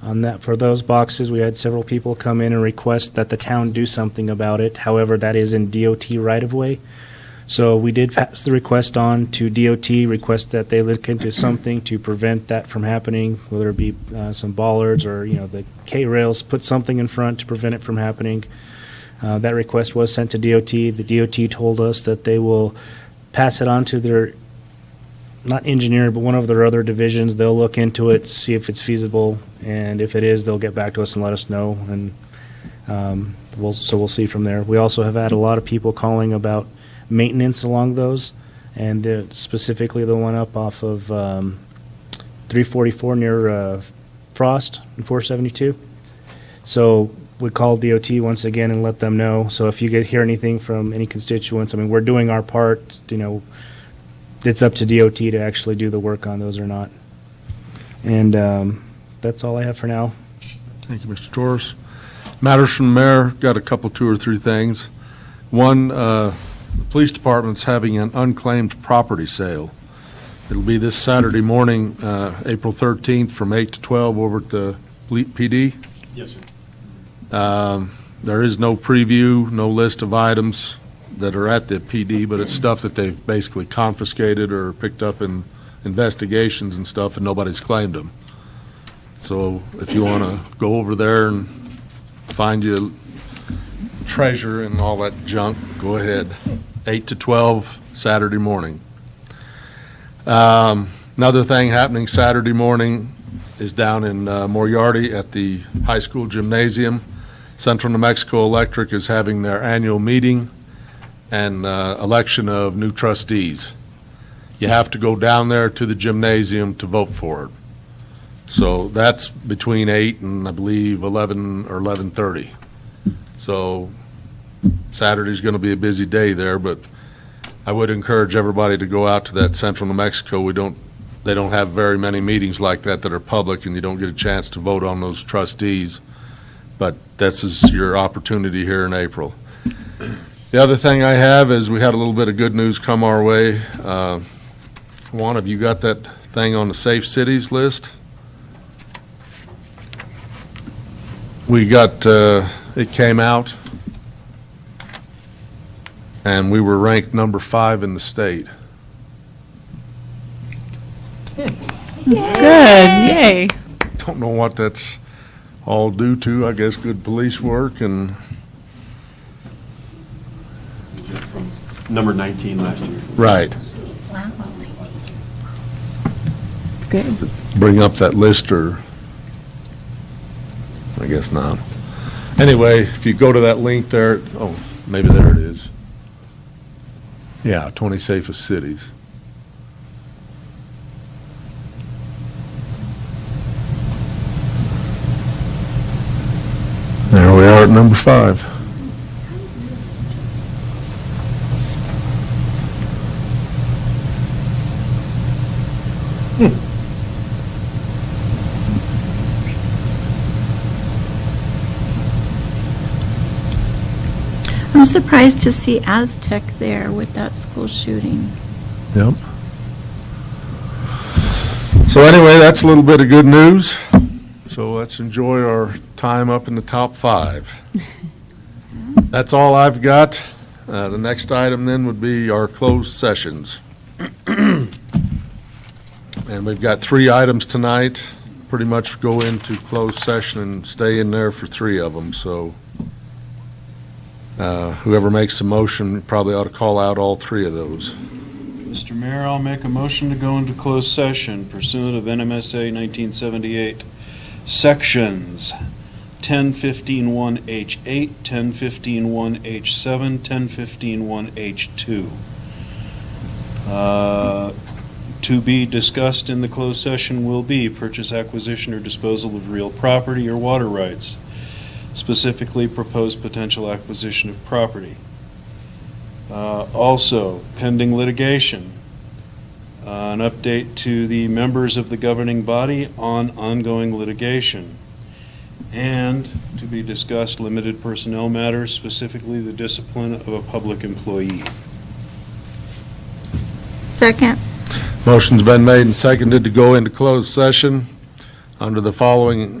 On that, for those boxes, we had several people come in and request that the town do something about it. However, that is in DOT right-of-way. So we did pass the request on to DOT, request that they look into something to prevent that from happening, whether it be some bollards or, the K-rails, put something in front to prevent it from happening. That request was sent to DOT. The DOT told us that they will pass it on to their, not engineer, but one of their other divisions. They'll look into it, see if it's feasible, and if it is, they'll get back to us and let us know, and we'll see from there. We also have had a lot of people calling about maintenance along those, and specifically the one up off of 344 near Frost and 472. So we called DOT once again and let them know. So if you hear anything from any constituents, I mean, we're doing our part, it's up to DOT to actually do the work on those or not. And that's all I have for now. Thank you, Mr. Torres. Matters from the mayor, got a couple, 2 or 3 things. One, the police department's having an unclaimed property sale. It'll be this Saturday morning, April 13th, from 8 to 12 over at the PD. Yes, sir. There is no preview, no list of items that are at the PD, but it's stuff that they've basically confiscated or picked up in investigations and stuff, and nobody's claimed them. So if you want to go over there and find your treasure and all that junk, go ahead. 8 to 12 Saturday morning. Another thing happening Saturday morning is down in Moriarty at the high school gymnasium. Central New Mexico Electric is having their annual meeting and election of new trustees. You have to go down there to the gymnasium to vote for it. So that's between 8 and I believe 11 or 11:30. So Saturday's going to be a busy day there, but I would encourage everybody to go out to that Central New Mexico. They don't have very many meetings like that are public, and you don't get a chance to vote on those trustees. But this is your opportunity here in April. The other thing I have is we had a little bit of good news come our way. Juan, have you got that thing on the Safe Cities list? We got, it came out, and we were ranked number 5 in the state. That's good, yay. Don't know what that's all due to. I guess good police work and From number 19 last year. right. Good. Bring up that list, or I guess not. Anyway, if you go to that link there, oh, maybe there it is. Yeah, 20 safest cities. There we are at number 5. I'm surprised to see Aztec there with that school shooting. Yep. So anyway, that's a little bit of good news. So let's enjoy our time up in the top 5. That's all I've got. The next item then would be our closed sessions. And we've got 3 items tonight. Pretty much go into closed session and stay in there for 3 of them, so whoever makes the motion probably ought to call out all 3 of those. Mr. Mayor, I'll make a motion to go into closed session pursuant of NMSA 1978, sections 1015-1H8, 1015-1H7, 1015-1H2. To be discussed in the closed session will be purchase, acquisition, or disposal of real property or water rights, specifically proposed potential acquisition of property. Also, pending litigation, an update to the members of the governing body on ongoing litigation, and to be discussed limited personnel matters, specifically the discipline of a public employee. Second. Motion's been made and seconded to go into closed session. under the following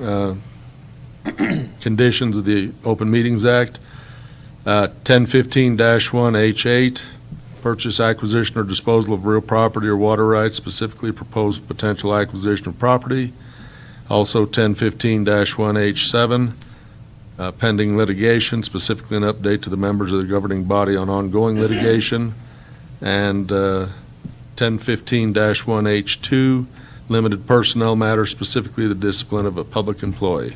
conditions of the Open Meetings Act. 1015-1H8, purchase, acquisition, or disposal of real property or water rights, specifically proposed potential acquisition of property. Also 1015-1H7, pending litigation, specifically an update to the members of the governing body on ongoing litigation. And 1015-1H2, limited personnel matters, specifically the discipline of a public employee.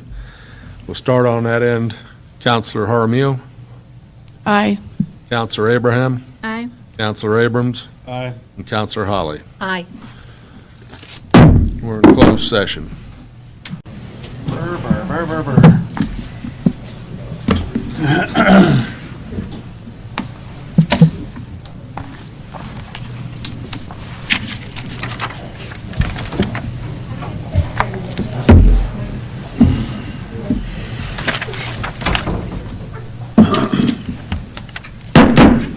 We'll start on that end. Counselor Jaramillo, Aye. Counselor Abraham, Aye. Counselor Abrams, Aye. and Counselor Holly. Aye. We're in closed session.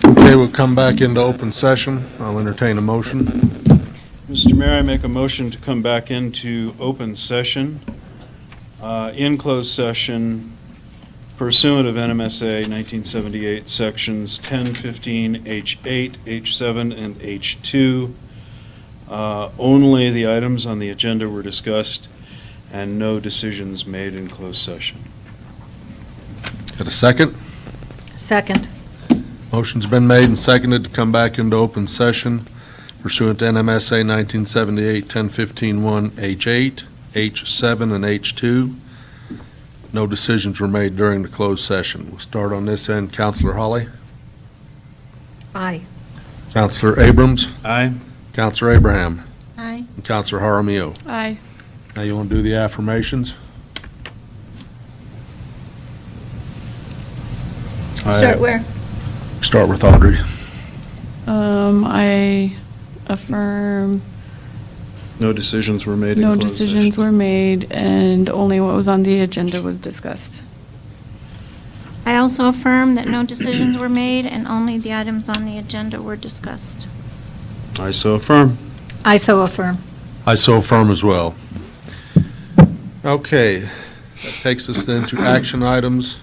Okay, we'll come back into open session. I'll entertain a motion. Mr. Mayor, I make a motion to come back into open session. In closed session pursuant of NMSA 1978, Sections 1015, H8, H7, and H2. Only the items on the agenda were discussed and no decisions made in closed session. Got a second? Second. Motion's been made and seconded to come back into open session pursuant to NMSA 1978, 1015-1, H8, H7, and H2. No decisions were made during the closed session. We'll start on this end. Counselor Holly? Aye. Counselor Abrams? Aye. Counselor Abraham? Aye. And Counselor Jaramillo? Aye. Now you want to do the affirmations? Start where? Start with Audrey. I affirm No decisions were made in no closed decisions session. were made and only what was on the agenda was discussed. I also affirm that no decisions were made and only the items on the agenda were discussed. I so affirm. I so affirm. I so affirm as well. Okay, that takes us then to action items.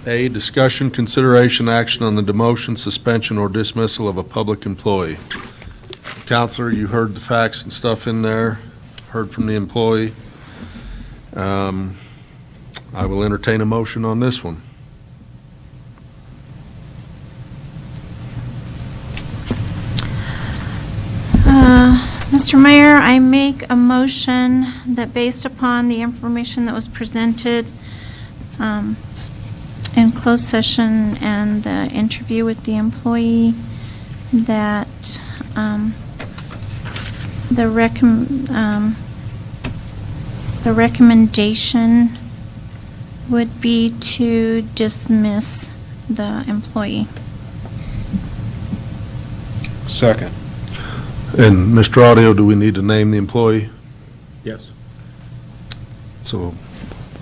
A, discussion, consideration, action on the demotion, suspension, or dismissal of a public employee. Counselor, you heard the facts and stuff in there, heard from the employee. I will entertain a motion on this one. Mr. Mayor, I make a motion that based upon the information that was presented in closed session and the interview with the employee, that the recommendation would be to dismiss the employee. Second. And Mr. Audio, do we need to name the employee? Yes. So,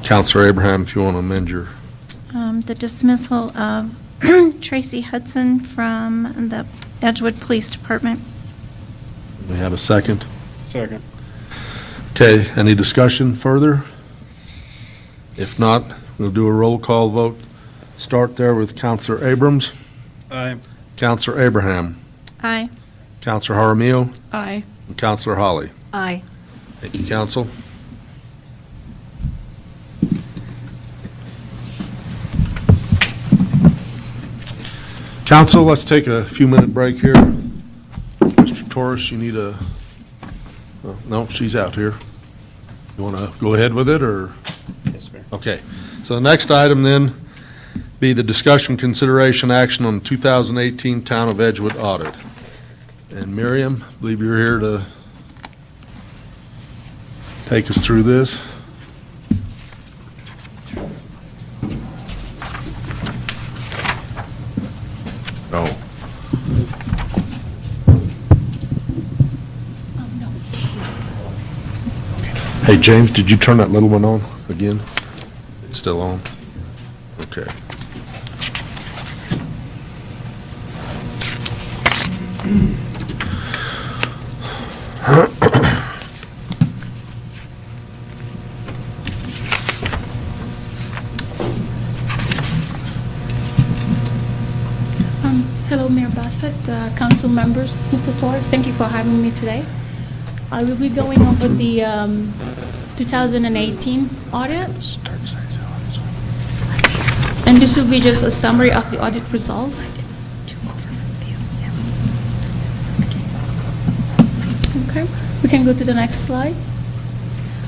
Counselor Abraham, if you want to amend your, The dismissal of Tracy Hudson from the Edgewood Police Department. we have a second. Second. Okay, any discussion further? If not, we'll do a roll call vote. Start there with Counselor Abrams, Aye. Counselor Abraham, Aye. Counselor Jaramillo, Aye. and Counselor Holly. Aye. Thank you, Counsel. Council, let's take a few-minute break here. Mr. Torres, you need a, oh, no, she's out here. You want to go ahead with it, or? Yes, Mayor. Okay. So the next item then be the discussion, consideration, action on the 2018 Town of Edgewood audit. And Miriam, I believe you're here to take us through this. Oh. Hey, James, did you turn that little one on again? It's still on? Okay. the council members, Mr. Torres, thank you for having me today. I will be going over the 2018 audit. And this will be just a summary of the audit results. Okay, we can go to the next slide.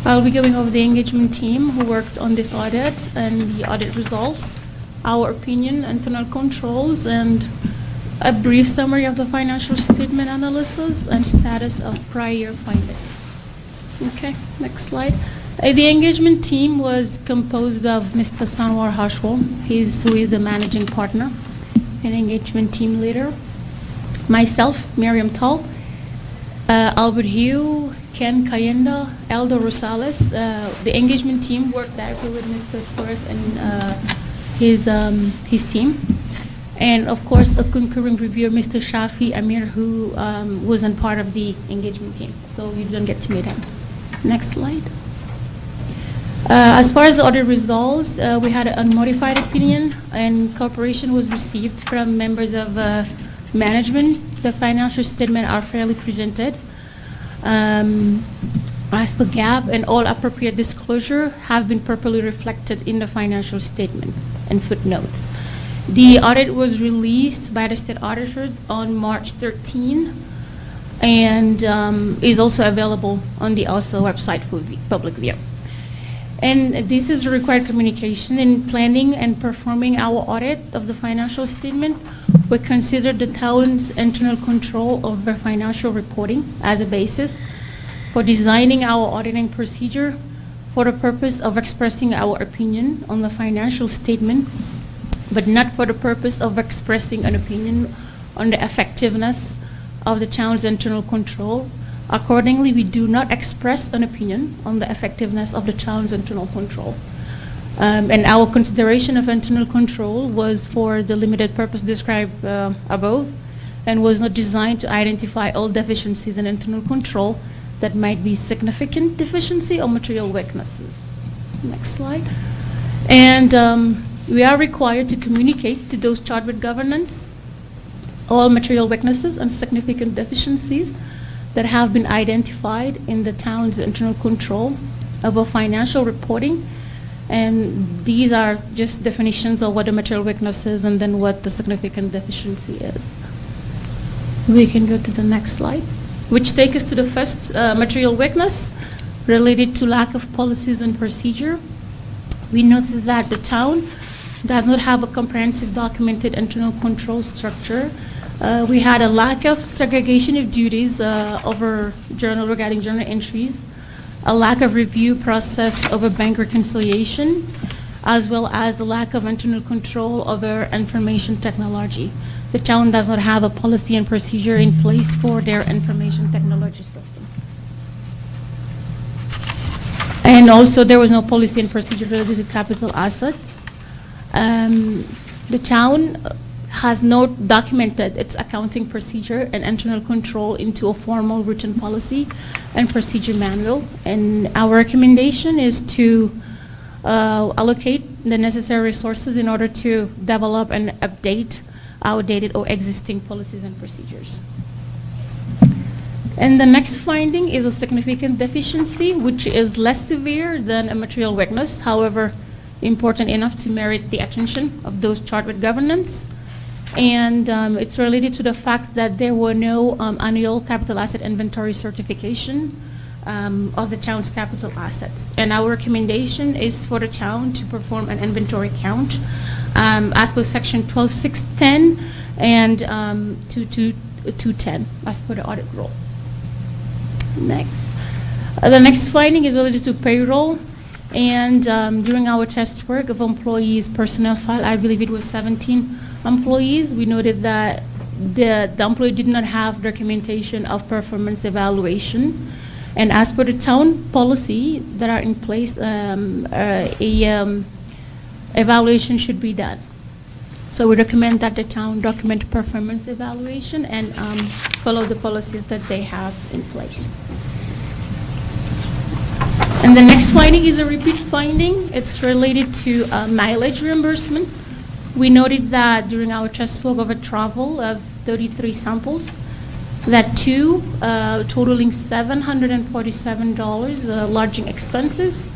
I'll be going over the engagement team who worked on this audit and the audit results, our opinion, internal controls, and a brief summary of the financial statement analysis and status of prior year findings. Okay, next slide. The engagement team was composed of Mr. Sanwar Hashwal, who is the managing partner and engagement team leader, myself, Miriam Tall, Albert Hugh, Ken Kayenda, Elder Rosales. The engagement team worked directly with Mr. Torres and his team. And of course, a concurring reviewer, Mr. Shafi Amir, who wasn't part of the engagement team. So you didn't get to meet him. Next slide. As far as the audit results, we had an unmodified opinion, and cooperation was received from members of management. The financial statement are fairly presented. As per GAAP, and all appropriate disclosure have been properly reflected in the financial statement and footnotes. The audit was released by the state auditor on March 13, and is also available on the also website for public view. And this is a required communication in planning and performing our audit of the financial statement. We consider the town's internal control over financial reporting as a basis for designing our auditing procedure for the purpose of expressing our opinion on the financial statement, but not for the purpose of expressing an opinion on the effectiveness of the town's internal control. Accordingly, we do not express an opinion on the effectiveness of the town's internal control. And our consideration of internal control was for the limited purpose described above, and was not designed to identify all deficiencies in internal control that might be significant deficiency or material weaknesses. Next slide. And we are required to communicate to those charged with governance all material weaknesses and significant deficiencies that have been identified in the town's internal control over financial reporting. And these are just definitions of what the material weakness is and then what the significant deficiency is. We can go to the next slide, which takes us to the first material weakness related to lack of policies and procedure. We noted that the town does not have a comprehensive documented internal control structure. We had a lack of segregation of duties regarding journal entries, a lack of review process over bank reconciliation, as well as the lack of internal control over information technology. The town does not have a policy and procedure in place for their information technology system. And also, there was no policy and procedure related to capital assets. The town has not documented its accounting procedure and internal control into a formal written policy and procedure manual. And our recommendation is to allocate the necessary resources in order to develop and update outdated or existing policies and procedures. And the next finding is a significant deficiency, which is less severe than a material weakness, however, important enough to merit the attention of those charged with governance. And it's related to the fact that there were no annual capital asset inventory certification of the town's capital assets. And our recommendation is for the town to perform an inventory count as per section 12.610 and 2.2.10 as per the audit rule. Next. The next finding is related to payroll. And during our test work of employees' personnel file, I believe it was 17 employees, we noted that the employee did not have documentation of performance evaluation. And as per the town policy that are in place, evaluation should be done. So we recommend that the town document performance evaluation and follow the policies that they have in place. And the next finding is a repeat finding. It's related to mileage reimbursement. We noted that during our test work over travel, 33 samples. That two, totaling $747, lodging expenses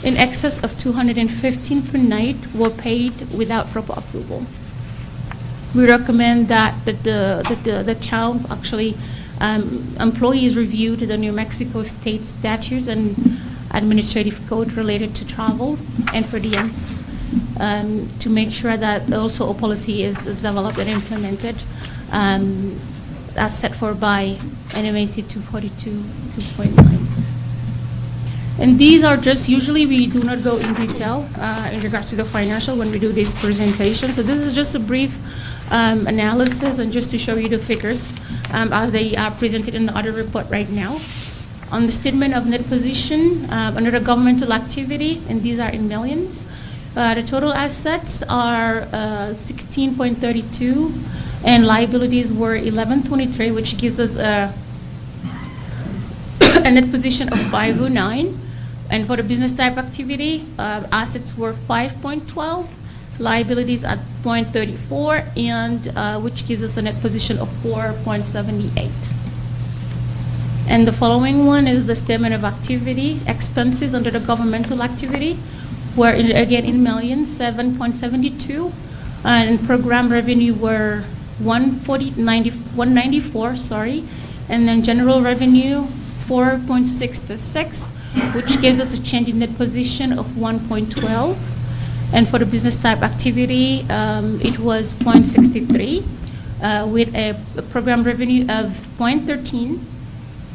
in excess of $215 per night were paid without proper approval. We recommend that the town actually employees reviewed the New Mexico state statutes and administrative code related to travel and per diem to make sure that also a policy is developed and implemented as set forth by NMAC 242.2.9. And these are just, usually we do not go in detail in regards to the financial when we do this presentation. So this is just a brief analysis and just to show you the figures as they are presented in the audit report right now. On the statement of net position, under the governmental activity, and these are in millions, the total assets are 16.32 and liabilities were 11.23, which gives us a net position of 509. And for the business type activity, assets were 5.12, liabilities at 0.34, and which gives us a net position of 4.78. And the following one is the statement of activity, expenses under the governmental activity, where again in millions, 7.72, and program revenue were 194, sorry, and then general revenue 4.66, which gives us a change in net position of 1.12. And for the business type activity, it was 0.63 with a program revenue of 0.13,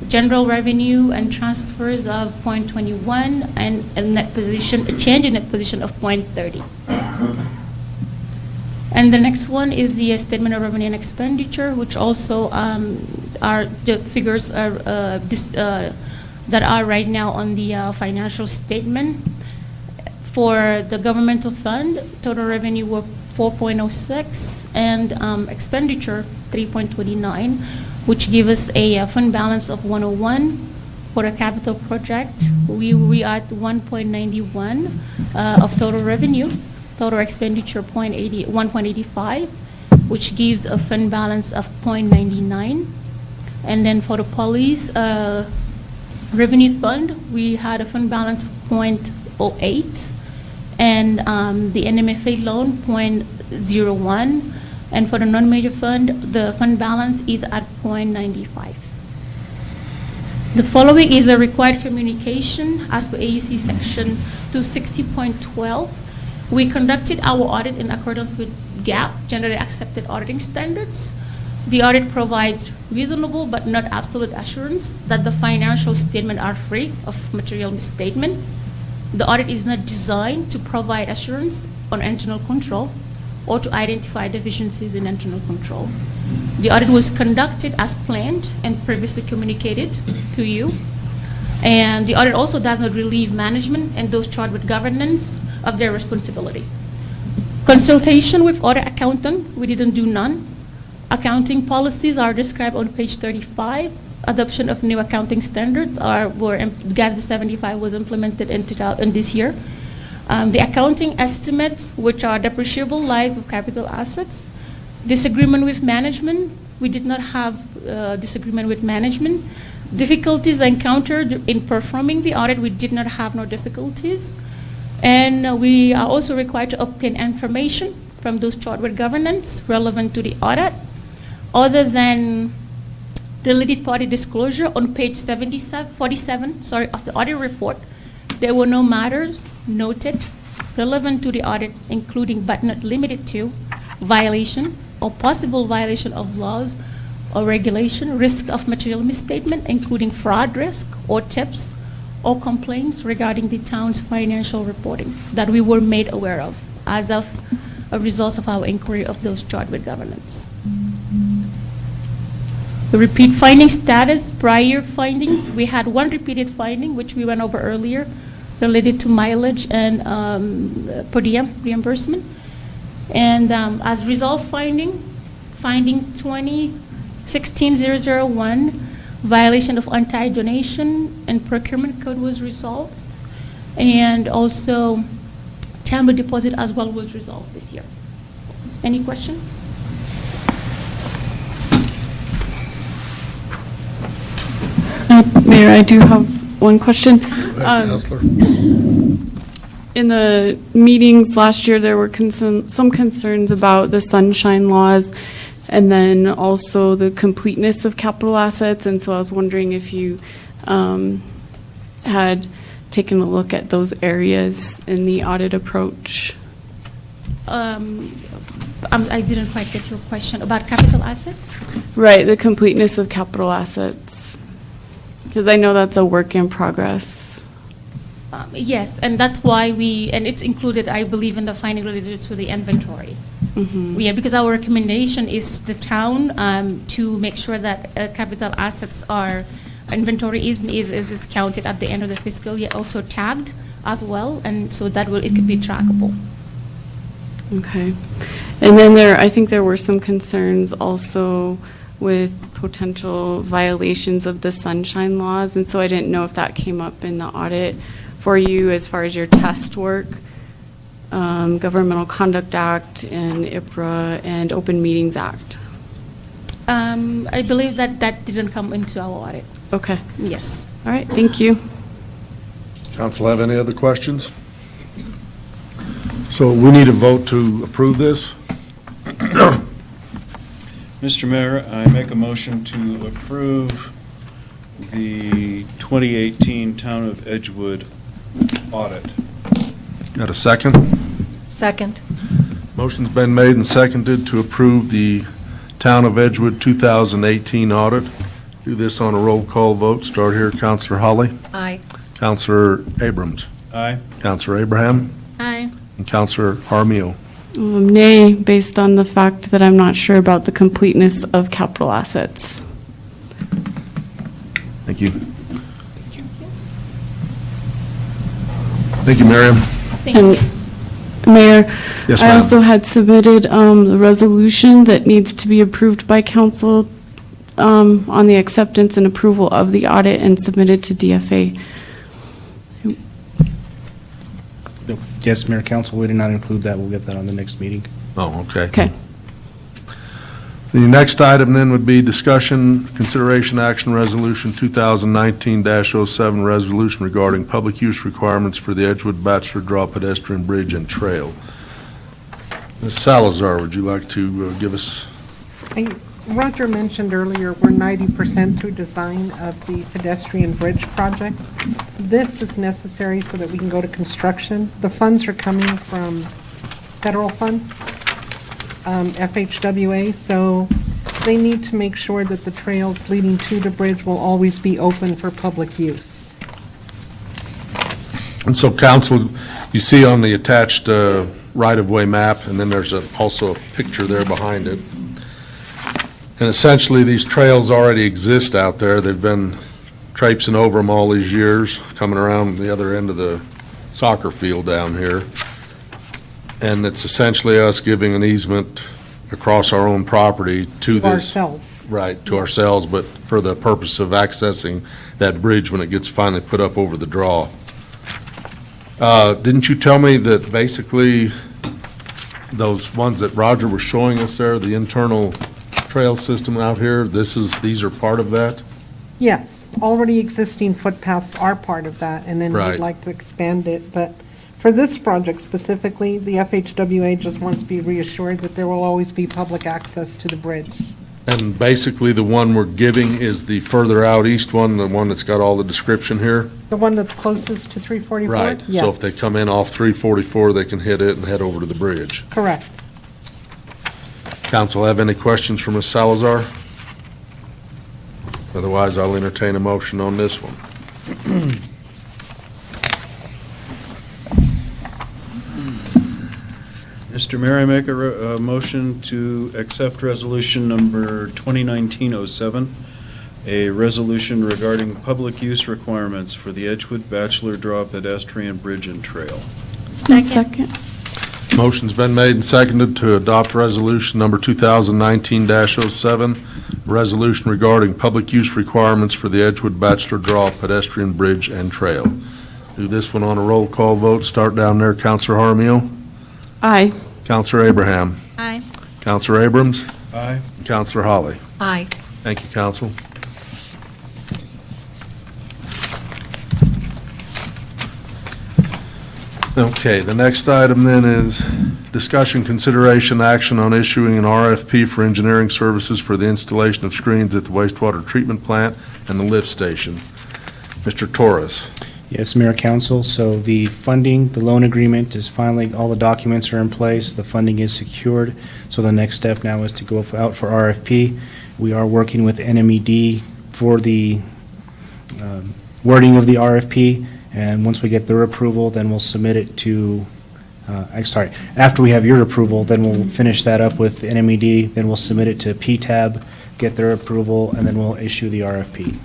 general revenue and transfers of 0.21, and a net position, a change in net position of 0.30. And the next one is the statement of revenue and expenditure, which also are the figures are that are right now on the financial statement. For the governmental fund, total revenue were 4.06 and expenditure 3.29, which give us a fund balance of 101. For a capital project, we are at 1.91 of total revenue, total expenditure 1.85, which gives a fund balance of 0.99. And then for the police revenue fund, we had a fund balance of 0.08, and the NMFA loan 0.01, and for the non-major fund, the fund balance is at 0.95. The following is a required communication as per AUC section 260.12. We conducted our audit in accordance with GAAP, generally accepted auditing standards. The audit provides reasonable but not absolute assurance that the financial statements are free of material misstatement. The audit is not designed to provide assurance on internal control or to identify deficiencies in internal control. The audit was conducted as planned and previously communicated to you. And the audit also does not relieve management and those charged with governance of their responsibility. Consultation with audit accountant, we didn't do none. Accounting policies are described on page 35. Adoption of new accounting standard GASB 75 was implemented in this year. The accounting estimates, which are depreciable lives of capital assets. Disagreement with management, we did not have disagreement with management. Difficulties encountered in performing the audit, we did not have no difficulties. And we are also required to obtain information from those charged with governance relevant to the audit. Other than related party disclosure on page 47 of the audit report, there were no matters noted relevant to the audit, including but not limited to violation or possible violation of laws or regulation, risk of material misstatement, including fraud risk or tips or complaints regarding the town's financial reporting that we were made aware of as of a result of our inquiry of those charged with governance. The repeat finding status, prior findings, we had one repeated finding, which we went over earlier, related to mileage and per diem reimbursement. And as resolved finding 2016-001, violation of anti-donation and procurement code was resolved. And also chamber deposit as well was resolved this year. Any questions? Mayor, I do have one question. Counselor? In the meetings last year, there were some concerns about the sunshine laws and then also the completeness of capital assets. And so I was wondering if you had taken a look at those areas in the audit approach. I didn't quite get your question about capital assets. Right, the completeness of capital assets. Because I know that's a work in progress. Yes, and that's why and it's included, I believe, in the finding related to the inventory. Yeah, because our recommendation is the town to make sure that capital assets inventory is counted at the end of the fiscal year, also tagged as well, and so that it could be trackable. Okay. And then I think there were some concerns also with potential violations of the sunshine laws, and so I didn't know if that came up in the audit for you as far as your test work, Governmental Conduct Act and IPRA and Open Meetings Act. I believe that didn't come into our audit. Okay. Yes. All right, thank you. Council have any other questions? So we need a vote to approve this? Mr. Mayor, I make a motion to approve the 2018 Town of Edgewood audit. Got a second? Second. Motion's been made and seconded to approve the Town of Edgewood 2018 audit. Do this on a roll call vote. Start here, Counselor Holly. Aye. Counselor Abrams. Aye. Counselor Abraham. Aye. And Counselor Armijo. Nay, based on the fact that I'm not sure about the completeness of capital assets. Thank you. Thank you, Miriam. Thank And you. Mayor, Yes, I ma'am. also had submitted the resolution that needs to be approved by council on the acceptance and approval of the audit and submitted to DFA. Yes, Mayor, Council, we did not include that. We'll get that on the next meeting. Oh, okay. Okay. The next item then would be discussion, consideration, action, resolution 2019-07, resolution regarding public use requirements for the Edgewood Bachelor Draw pedestrian bridge and trail. Ms. Salazar, would you like to give us? Roger mentioned earlier, we're 90% through design of the pedestrian bridge project. This is necessary so that we can go to construction. The funds are coming from federal funds, FHWA, so they need to make sure that the trails leading to the bridge will always be open for public use. And so, council, you see on the attached right-of-way map, and then there's also a picture there behind it. And essentially, these trails already exist out there. They've been traipsing over them all these years, coming around the other end of the soccer field down here. And it's essentially us giving an easement across our own property to this. Ourselves. Right, to ourselves, but for the purpose of accessing that bridge when it gets finally put up over the draw. Didn't you tell me that basically those ones that Roger was showing us there, the internal trail system out here, these are part of that? Yes, already existing footpaths are part of that, and then Right. we'd like to expand it. But for this project specifically, the FHWA just wants to be reassured that there will always be public access to the bridge. And basically, the one we're giving is the further out east one, the one that's got all the description here? The one that's closest to 344? Right, so if they Yes. come in off 344, they can hit it and head over to the bridge. Correct. Council have any questions for Ms. Salazar? Otherwise, I'll entertain a motion on this one. Mr. Mayor, I make a motion to accept resolution number 2019-07, a resolution regarding public use requirements for the Edgewood Bachelor Draw pedestrian bridge and trail. Second. Motion's been made and seconded to adopt resolution number 2019-07, resolution regarding public use requirements for the Edgewood Bachelor Draw pedestrian bridge and trail. Do this one on a roll call vote. Start down there, Counselor Jaramillo. Aye. Counselor Abraham. Aye. Counselor Abrams. Aye. Counselor Holly. Aye. Thank you, council. Okay, the next item then is discussion, consideration, action on issuing an RFP for engineering services for the installation of screens at the wastewater treatment plant and the lift station. Mr. Torres. Yes, Mayor Council, so the funding, the loan agreement is finally, all the documents are in place, the funding is secured, so the next step now is to go out for RFP. We are working with NMED for the wording of the RFP, and once we get their approval, then we'll submit it to, after we have your approval, then we'll finish that up with NMED, then we'll submit it to PTAB, get their approval, and then we'll issue the RFP.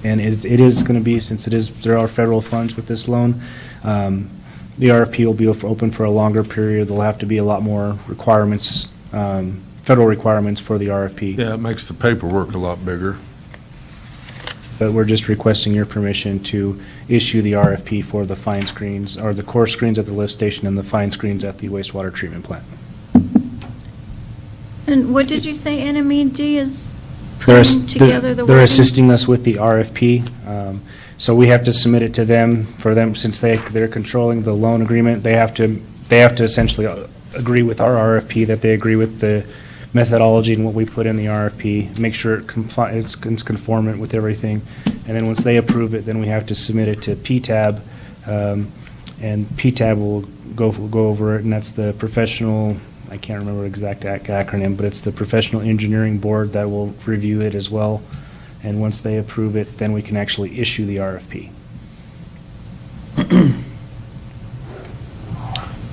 And it is going to be, since there are federal funds with this loan, the RFP will be open for a longer period. There'll have to be a lot more requirements, federal requirements for the RFP. Yeah, it makes the paperwork a lot bigger. But we're just requesting your permission to issue the RFP for the fine screens, or the core screens at the lift station and the fine screens at the wastewater treatment plant. And what did you say NMED is They're putting together the they're wording? assisting us with the RFP. So we have to submit it to them, for them, since they're controlling the loan agreement, they have to essentially agree with our RFP, that they agree with the methodology and what we put in the RFP, make sure it's conformant with everything. And then once they approve it, then we have to submit it to PTAB, and PTAB will go over it, and that's the professional, I can't remember the exact acronym, but it's the Professional Engineering Board that will review it as well. And once they approve it, then we can actually issue the RFP.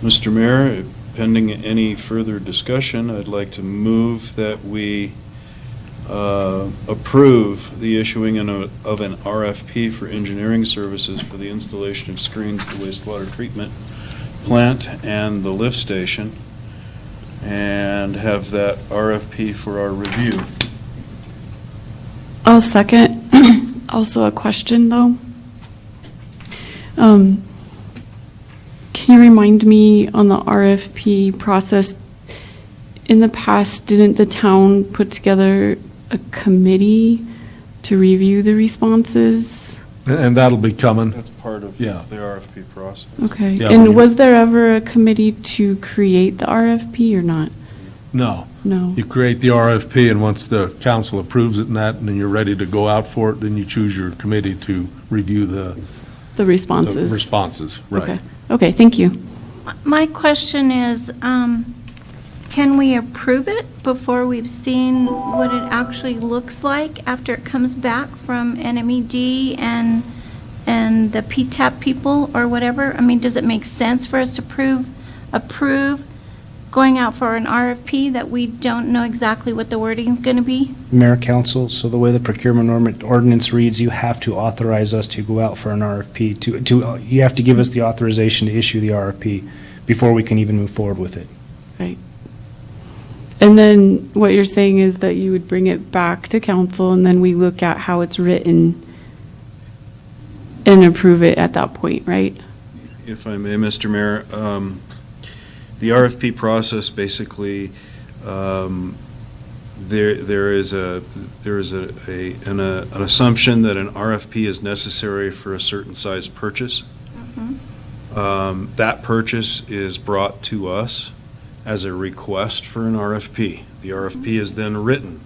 Mr. Mayor, pending any further discussion, I'd like to move that we approve the issuing of an RFP for engineering services for the installation of screens at the wastewater treatment plant and the lift station, and have that RFP for our review. I'll second. Also a question, though. Can you remind me on the RFP process, in the past, didn't the town put together a committee to review the responses? And that'll be coming. That's part of the Yeah. RFP process. Okay. Yeah, And we- was there ever a committee to create the RFP or not? No. No. You create the RFP, and once the council approves it and that, and then you're ready to go out for it, then you choose your committee to review the Responses? responses, right. Okay. Okay, thank you. My question is, can we approve it before we've seen what it actually looks like after it comes back from NMED and the PTAP people or whatever? I mean, does it make sense for us to approve going out for an RFP that we don't know exactly what the wording is going to be? Mayor, Council, so the way the procurement ordinance reads, you have to authorize us to go out for an RFP. You have to give us the authorization to issue the RFP before we can even move forward with it. Right. And then what you're saying is that you would bring it back to council, and then we look at how it's written and approve it at that point, right? If I may, Mr. Mayor, the RFP process, basically, there is an assumption that an RFP is necessary for a certain size purchase. That purchase is brought to us as a request for an RFP. The RFP is then written.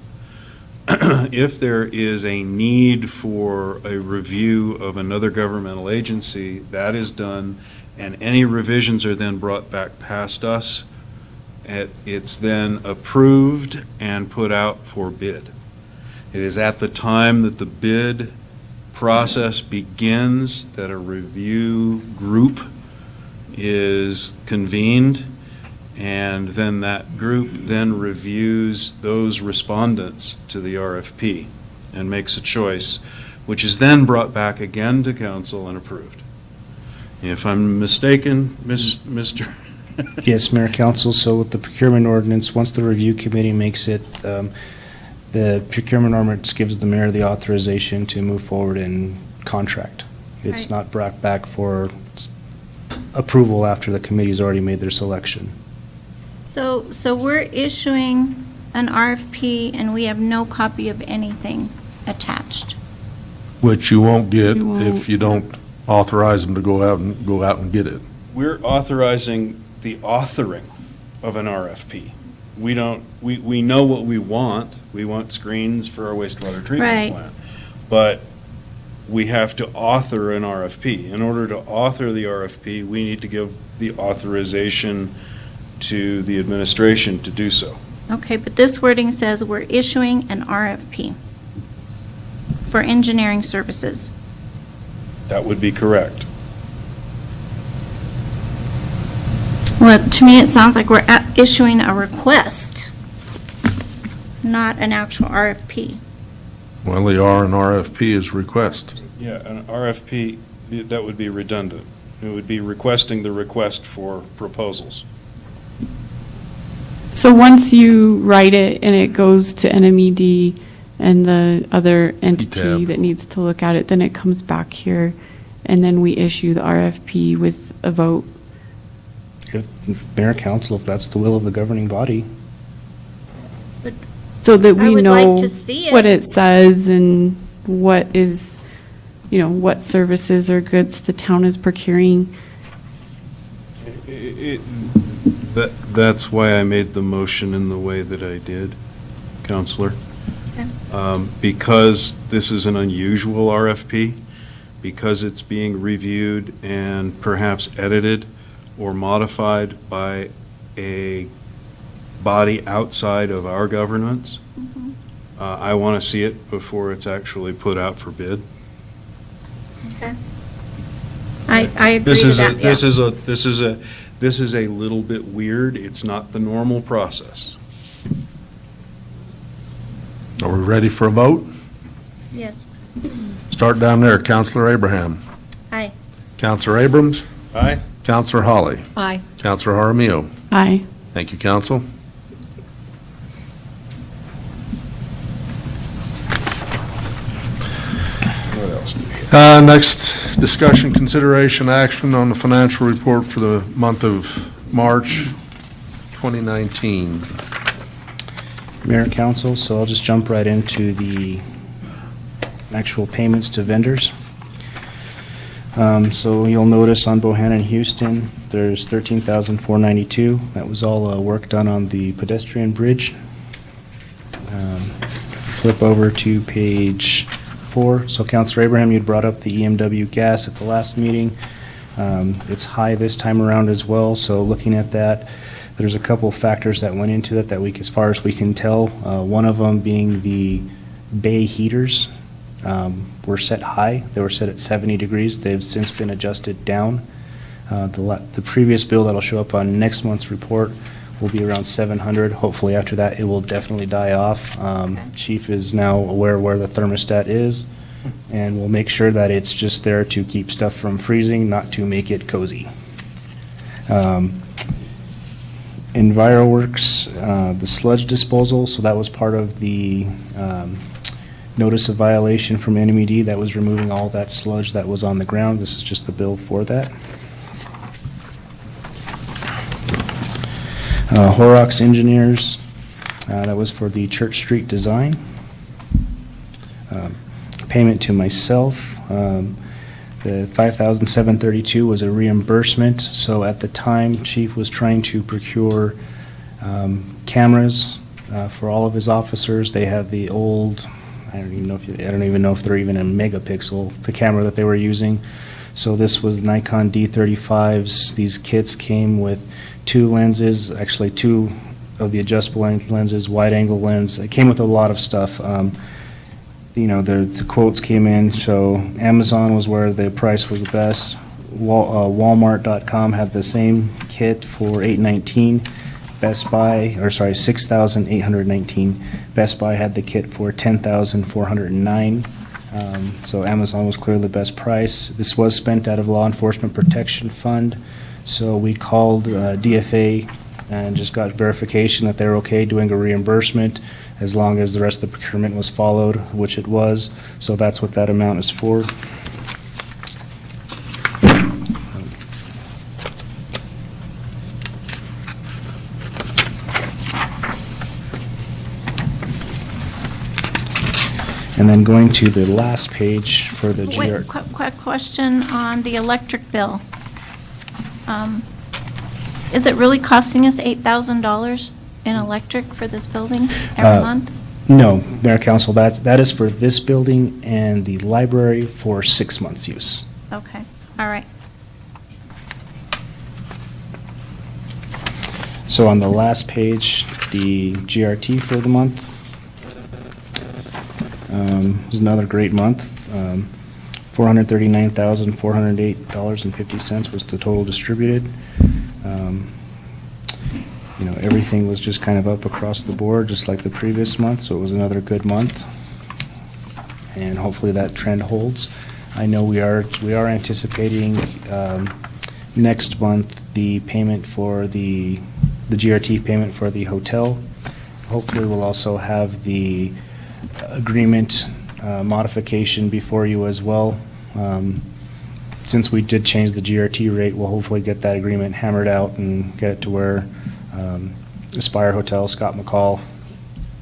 If there is a need for a review of another governmental agency, that is done, and any revisions are then brought back past us. It's then approved and put out for bid. It is at the time that the bid process begins that a review group is convened, and then that group then reviews those respondents to the RFP and makes a choice, which is then brought back again to council and approved. If I'm mistaken, Mr. Yes, Mayor, Council, so with the procurement ordinance, once the review committee makes it, the procurement ordinance gives the mayor the authorization to move forward and contract. It's Right. not brought back for approval after the committee's already made their selection. So we're issuing an RFP and we have no copy of anything attached. Which you won't get You won't. if you don't authorize them to go out and get it. we're authorizing the authoring of an RFP. We don't, we know what we want. We want screens for our wastewater treatment Right. plant. But we have to author an RFP. In order to author the RFP, we need to give the authorization to the administration to do so. Okay, but this wording says we're issuing an RFP for engineering services. That would be correct. Well, to me, it sounds like we're issuing a request, not an actual RFP. Well, the R in RFP is request. Yeah, an RFP, that would be redundant. It would be requesting the request for proposals. So once you write it and it goes to NMED and the other entity ETAB. that needs to look at it, then it comes back here, and then we issue the RFP with a vote. If mayor council, if that's the will of the governing body. So that I we would like know to see what it. it says and what is, what services or goods the town is procuring. That's why I made the motion in the way that I did, Counselor. Because this is an unusual RFP, because it's being reviewed and perhaps edited or modified by a body outside of our governance, I want to see it before it's actually put out for bid. Okay. I agree This with is that, yeah. this is a little bit weird. It's not the normal process. Are we ready for a vote? Yes. Start down there. Counselor Abraham. Aye. Counselor Abrams. Aye. Counselor Holly. Aye. Counselor Jaramillo. Aye. Thank you, council. What else do we have? Next, discussion, consideration, action on the financial report for the month of March 2019. Mayor and council, so I'll just jump right into the actual payments to vendors. So you'll notice on Bohannon Houston, there's $13,492. That was all work done on the pedestrian bridge. Flip over to page 4. So Councilor Abraham, you'd brought up the EMW gas at the last meeting. It's high this time around as well, so looking at that, there's a couple of factors that went into it that we, as far as we can tell, one of them being the bay heaters were set high. They were set at 70 degrees. They've since been adjusted down. The previous bill that'll show up on next month's report will be around 700. Hopefully after that, it will definitely die off. Chief is now aware where the thermostat is, and we'll make sure that it's just there to keep stuff from freezing, not to make it cozy. EnviroWorks, the sludge disposal, so that was part of the notice of violation from NMED that was removing all that sludge that was on the ground. This is just the bill for that. Horrocks Engineers, that was for the Church Street design. Payment to myself, the $5,732 was a reimbursement. So at the time, Chief was trying to procure cameras for all of his officers. They have the old, I don't even know if they're even a megapixel, the camera that they were using. So this was Nikon D35s. These kits came with 2 lenses, actually 2 of the adjustable lenses, wide angle lens. It came with a lot of stuff. The quotes came in, so Amazon was where the price was the best. Walmart.com had the same kit for $819. Best Buy, $6,819. Best Buy had the kit for $10,409. So Amazon was clearly the best price. This was spent out of Law Enforcement Protection Fund, so we called DFA and just got verification that they're okay doing a reimbursement as long as the rest of the procurement was followed, which it was. So that's what that amount is for. And then going to the last page for the GR. Wait, quick question on the electric bill. Is it really costing us $8,000 in electric for this building every month? No, Mayor Council, that is for this building and the library for 6 months' use. Okay, all right. So on the last page, the GRT for the month is another great month. $439,408.50 was the total distributed. You know, everything was just kind of up across the board, just like the previous month, so it was another good month. And hopefully that trend holds. I know we are anticipating next month the payment for the GRT payment for the hotel. Hopefully we'll also have the agreement modification before you as well. Since we did change the GRT rate, we'll hopefully get that agreement hammered out and get it to where Aspire Hotel, Scott McCall,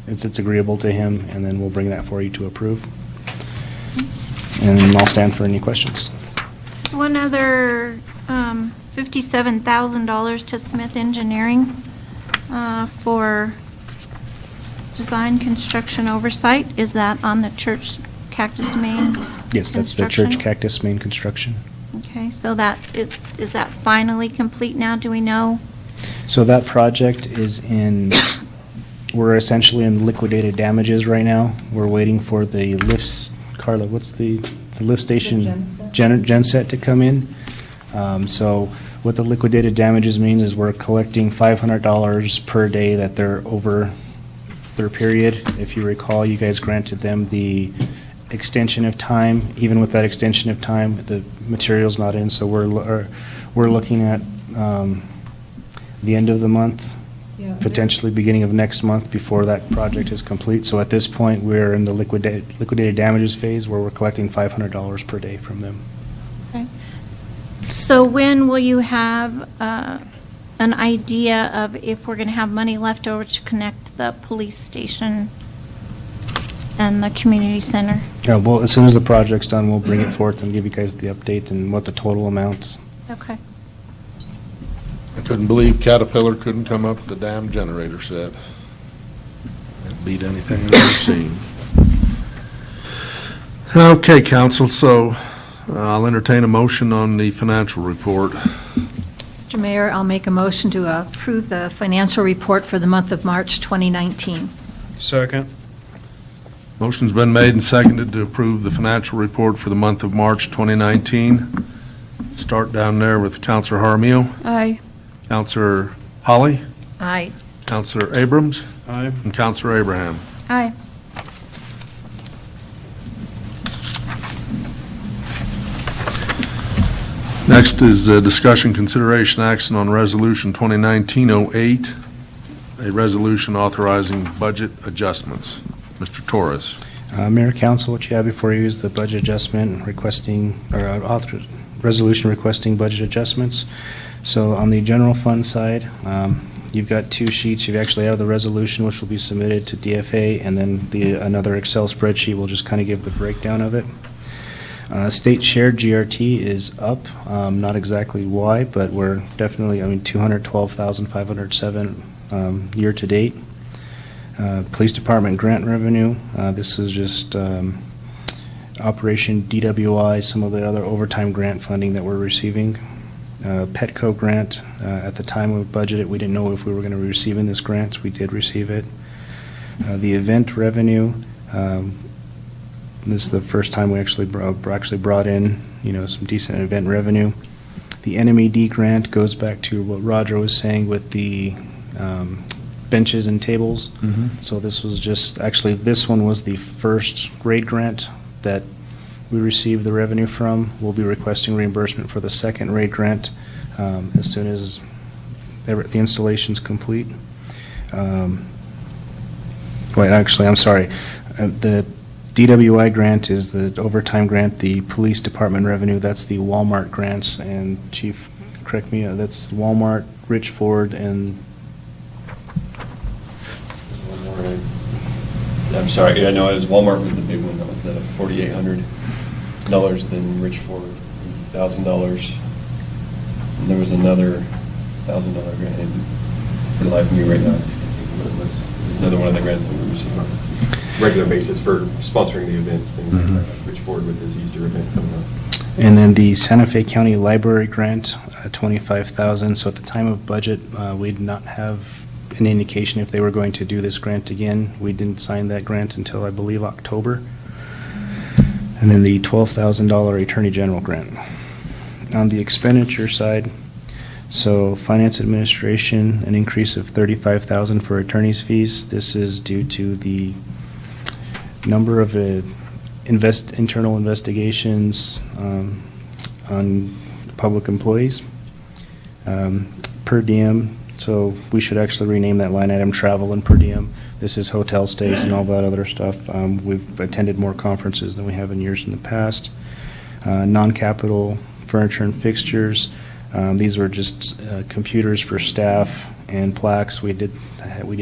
it's agreeable to him, and then we'll bring that for you to approve. And I'll stand for any questions. One other $57,000 to Smith Engineering for design construction oversight. Is that on the church Cactus Main? Yes, that's the church construction? Cactus Main construction. Okay, so is that finally complete now? Do we know? So that project is we're essentially in liquidated damages right now. We're waiting for the lifts, Carla, what's the lift station genset to come in. So what the liquidated damages means is we're collecting $500 per day that they're over their period. If you recall, you guys granted them the extension of time. Even with that extension of time, the material's not in, so we're looking at the end of the month, potentially beginning of next month before that project is complete. So at this point, we're in the liquidated damages phase where we're collecting $500 per day from them. Okay. So when will you have an idea of if we're going to have money left over to connect the police station and the community center? Yeah, well, as soon as the project's done, we'll bring it forth and give you guys the update and what the total amount. Okay. I couldn't believe Caterpillar couldn't come up with a damn generator set. That beat anything I've ever seen. Okay, council, so I'll entertain a motion on the financial report. Mr. Mayor, I'll make a motion to approve the financial report for the month of March 2019. Second. Motion's been made and seconded to approve the financial report for the month of March 2019. Start down there with Counselor Jaramillo, Aye. Counselor Holly, Aye. Counselor Abrams, Aye. and Counselor Abraham. Aye. Next is discussion, consideration, action on Resolution 2019-08, a resolution authorizing budget adjustments. Mr. Torres. Mayor, Council, what you have before you is the budget adjustment requesting, or resolution requesting budget adjustments. So on the general fund side, you've got two sheets. You actually have the resolution, which will be submitted to DFA, and then another Excel spreadsheet will just kind of give the breakdown of it. State shared GRT is up, not exactly why, but we're definitely, 212,507 year to date. Police Department grant revenue, this is just Operation DWI, some of the other overtime grant funding that we're receiving. Petco grant, at the time we budgeted, we didn't know if we were going to be receiving this grant. We did receive it. The event revenue, this is the first time we actually brought in, some decent event revenue. The NMED grant goes back to what Roger was saying with the benches and tables. So this was this one was the first grade grant that we received the revenue from. We'll be requesting reimbursement for the second grade grant as soon as the installation's complete. I'm sorry. The DWI grant is the overtime grant. The Police Department revenue, that's the Walmart grants. And Chief, correct me, that's Walmart, Richford, and I'm sorry, I know it was Walmart was the big one. That was the $4,800, then Richford, $1,000. And there was another $1,000 grant, and for the life of me right now, I just can't think of what it was. It's another one of the grants that we receive on a regular basis for sponsoring the events, things like that. Rich Ford with his Easter event coming up. And then the Santa Fe County Library Grant, $25,000. So at the time of budget, we did not have an indication if they were going to do this grant again. We didn't sign that grant until, I believe, October. And then the $12,000 Attorney General grant. On the expenditure side, so Finance Administration, an increase of $35,000 for attorney's fees. This is due to the number of internal investigations on public employees. Per diem, so we should actually rename that line item travel and per diem. This is hotel stays and all that other stuff. We've attended more conferences than we have in years in the past. Non-capital furniture and fixtures. These were just computers for staff and plaques. We did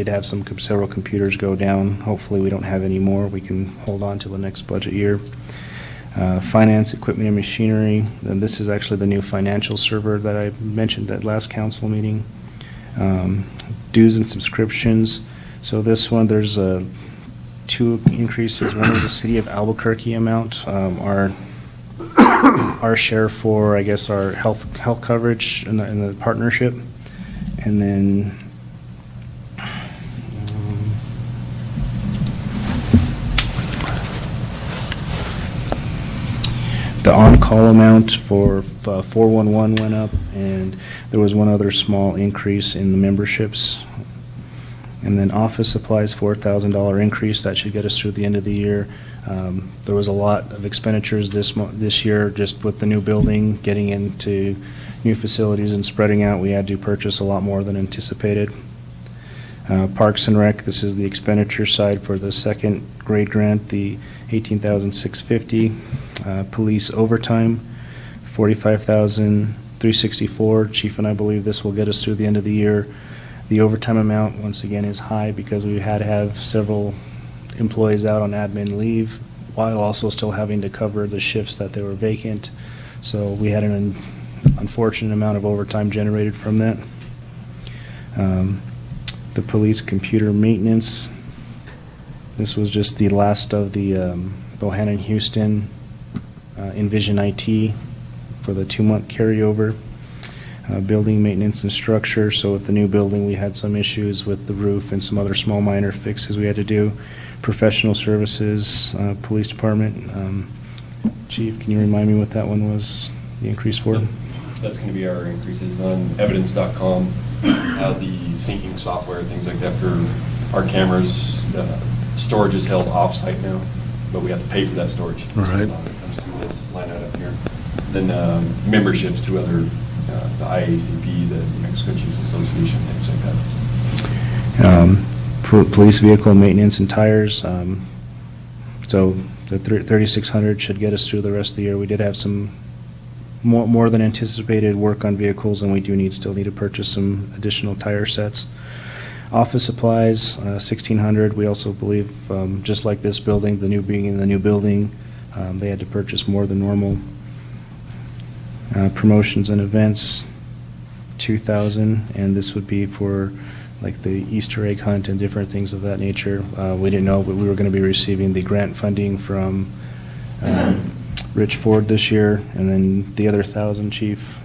have several computers go down. Hopefully we don't have any more. We can hold on till the next budget year. Finance, equipment, and machinery. And this is actually the new financial server that I mentioned at last council meeting. Dues and subscriptions. So this one, there's two increases. One is the City of Albuquerque amount. Our share for, I guess, our health coverage in the partnership. And then the on-call amount for 411 went up, and there was one other small increase in the memberships. And then office supplies, $4,000 increase. That should get us through the end of the year. There was a lot of expenditures this year just with the new building, getting into new facilities and spreading out. We had to purchase a lot more than anticipated. Parks and Rec, this is the expenditure side for the second grade grant, the $18,650. Police overtime, $45,364. Chief and I believe this will get us through the end of the year. The overtime amount, once again, is high because we had to have several employees out on admin leave while also still having to cover the shifts that they were vacant. So we had an unfortunate amount of overtime generated from that. The police computer maintenance. This was just the last of the Bohannon Houston Envision IT for the 2-month carryover. Building maintenance and structure. So with the new building, we had some issues with the roof and some other small minor fixes we had to do. Professional services, police department. Chief, can you remind me what that one was, the increase for? That's going to be our increases on evidence.com, the syncing software, things like that for our cameras. Storage is held off-site now, but we have to pay for that storage. Right. So it comes through this line item here. Then memberships to other, the IACP, the New Mexico Chiefs Association, things like that. Police vehicle maintenance and tires. So the 3,600 should get us through the rest of the year. We did have some more than anticipated work on vehicles, and we still need to purchase some additional tire sets. Office supplies, 1,600. We also believe, just like this building, being in the new building, they had to purchase more than normal. Promotions and events, 2,000, and this would be for like the Easter egg hunt and different things of that nature. We didn't know, but we were going to be receiving the grant funding from Rich Ford this year, and then the other 1,000, Chief.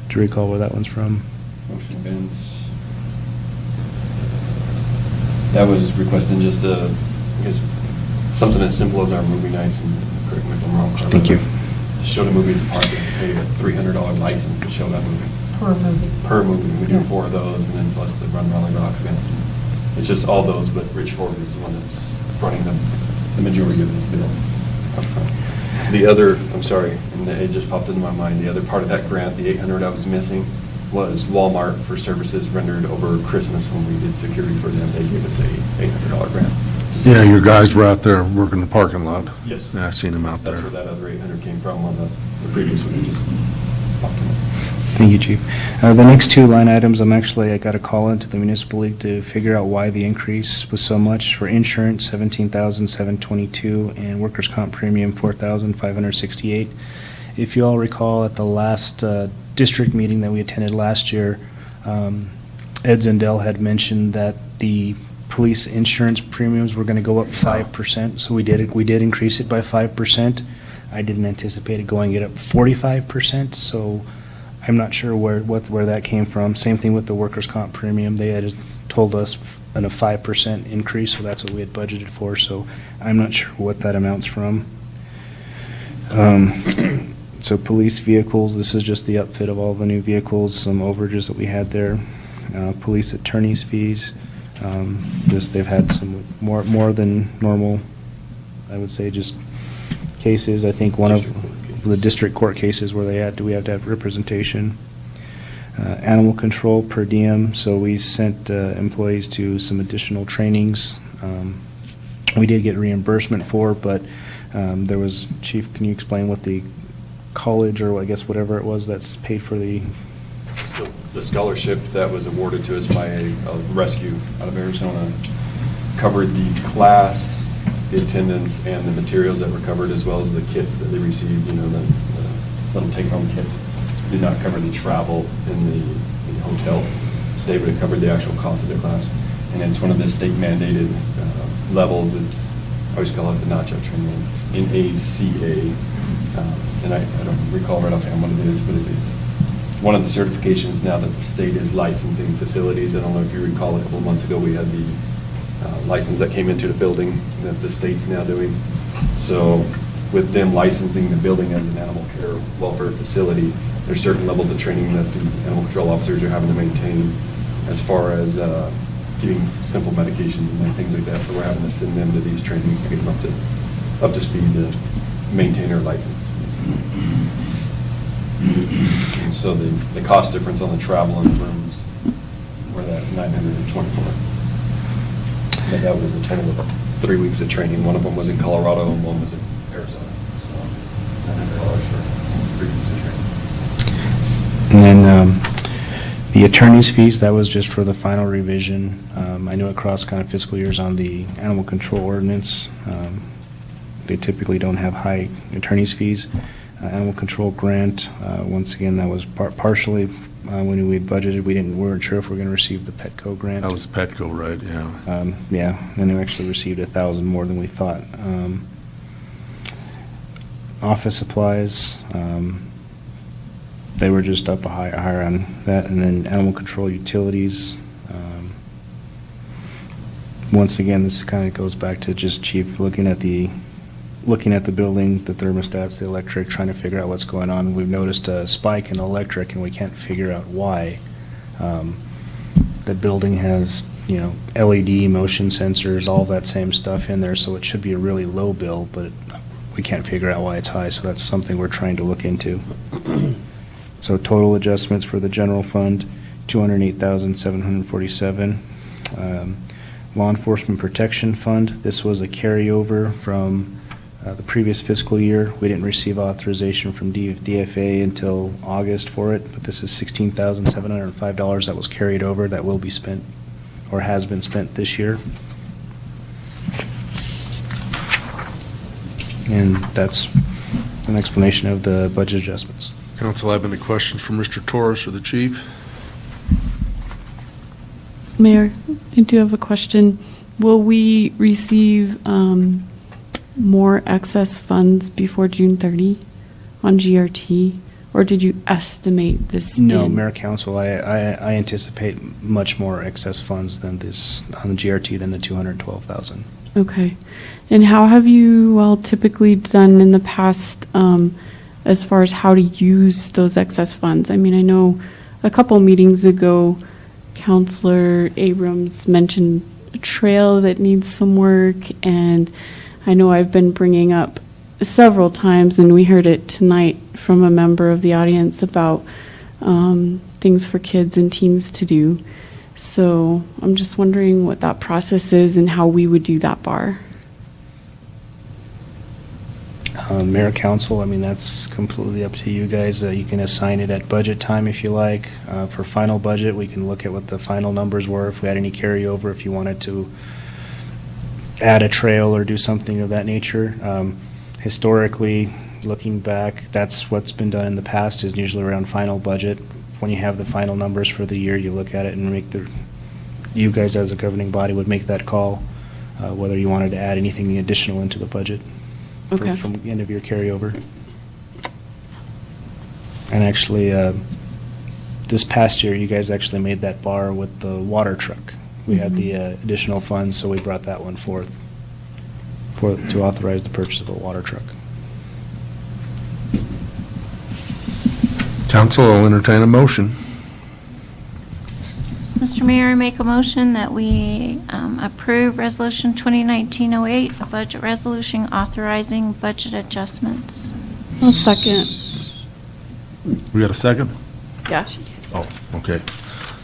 Do you recall where that one's from? Motion events. That was requesting just I guess, something as simple as our movie nights, and correct me if I'm wrong, Carla. Thank you. To show the movie at the park, we pay a $300 license to show that movie. Per movie. Per movie. We do Yeah. 4 of those, and then plus the Run Raleigh Rock events. And it's just all those, but Rich Ford is the one that's fronting the majority of this bill up front. The other, I'm sorry, and it just popped into my mind, the other part of that grant, the 800 I was missing, was Walmart for services rendered over Christmas when we did security for them. They gave us a $800 grant. Yeah, your guys were out there working the parking lot. Yes. Yeah, I seen them out there. That's where that other 800 came from on the previous one. It just popped in. Thank you, Chief. The next 2 line items, I got a call into the municipal league to figure out why the increase was so much. For insurance, $17,722, and workers' comp premium, $4,568. If you all recall, at the last district meeting that we attended last year, Ed Zendel had mentioned that the police insurance premiums were going to go up 5%, so we did increase it by 5%. I didn't anticipate it going it up 45%, so I'm not sure where that came from. Same thing with the workers' comp premium. They had told us a 5% increase, so that's what we had budgeted for, so I'm not sure what that amounts from. So police vehicles, this is just the upfit of all the new vehicles, some overages that we had there. Police attorneys' fees, just they've had some more than normal, I would say, just cases. I think one of the district court cases where we have to have representation. Animal control per diem, so we sent employees to some additional trainings. We did get reimbursement for, but there was, Chief, can you explain what the college, or I guess whatever it was that's paid for So the scholarship that was awarded to us by a rescue out of Arizona covered the class, the attendance, and the materials that were covered, as well as the kits that they received, the little take-home kits. Did not cover the travel in the hotel stay, but it covered the actual cost of the class. And it's one of the state mandated levels. I always call it the nacho training. It's NACA. And I don't recall right offhand what it is, but it is one of the certifications now that the state is licensing facilities. I don't know if you recall, a couple of months ago, we had the license that came into the building that the state's now doing. So with them licensing the building as an animal care welfare facility, there's certain levels of training that the animal control officers are having to maintain as far as giving simple medications and things like that. So we're having to send them to these trainings to get them up to speed to maintain their license. And so the cost difference on the travel and the rooms were that $924. But that was a total of 3 weeks of training. One of them was in Colorado and one was in Arizona. So $900 for almost 3 weeks of training. And then the attorney's fees, that was just for the final revision. I know across kind of fiscal years on the animal control ordinance, they typically don't have high attorney's fees. Animal control grant, once again, that was partially when we budgeted. We weren't sure if we were going to receive the Petco grant. That was Petco, right? Yeah. Yeah, and we actually received 1,000 more than we thought. Office supplies, they were just up higher on that, and then animal control utilities. Once again, this kind of goes back to just Chief looking at the building, the thermostats, the electric, trying to figure out what's going on. We've noticed a spike in electric, and we can't figure out why. The building has, LED motion sensors, all that same stuff in there, so it should be a really low bill, but we can't figure out why it's high, so that's something we're trying to look into. So total adjustments for the general fund, $208,747. Law Enforcement Protection Fund, this was a carryover from the previous fiscal year. We didn't receive authorization from DFA until August for it, but this is $16,705 that was carried over that will be spent or has been spent this year. And that's an explanation of the budget adjustments. Council, have any questions for Mr. Torres or the chief? Mayor, I do have a question. Will we receive more excess funds before June 30 on GRT, or did you estimate this? No, in? Mayor Council, I anticipate much more excess funds than this on the GRT than the 212,000. Okay. And how have you all typically done in the past as far as how to use those excess funds? I mean, I know a couple meetings ago, Councilor Abrams mentioned a trail that needs some work, and I know I've been bringing up several times, and we heard it tonight from a member of the audience about things for kids and teens to do. So I'm just wondering what that process is and how we would do that bar. Mayor Council, I mean, that's completely up to you guys. You can assign it at budget time if you like. For final budget, we can look at what the final numbers were, if we had any carryover, if you wanted to add a trail or do something of that nature. Historically, looking back, that's what's been done in the past, is usually around final budget. When you have the final numbers for the year, you look at it and you guys as a governing body would make that call, whether you wanted to add anything additional into the budget Okay. from the end of your carryover. And actually, this past year, you guys actually made that bar with the water truck. We had the additional funds, so we brought that one forth to authorize the purchase of a water truck. Council will entertain a motion. Mr. Mayor, I make a motion that we approve Resolution 2019-08, a budget resolution authorizing budget adjustments. I'll second. We got a second? Yeah. Oh, okay.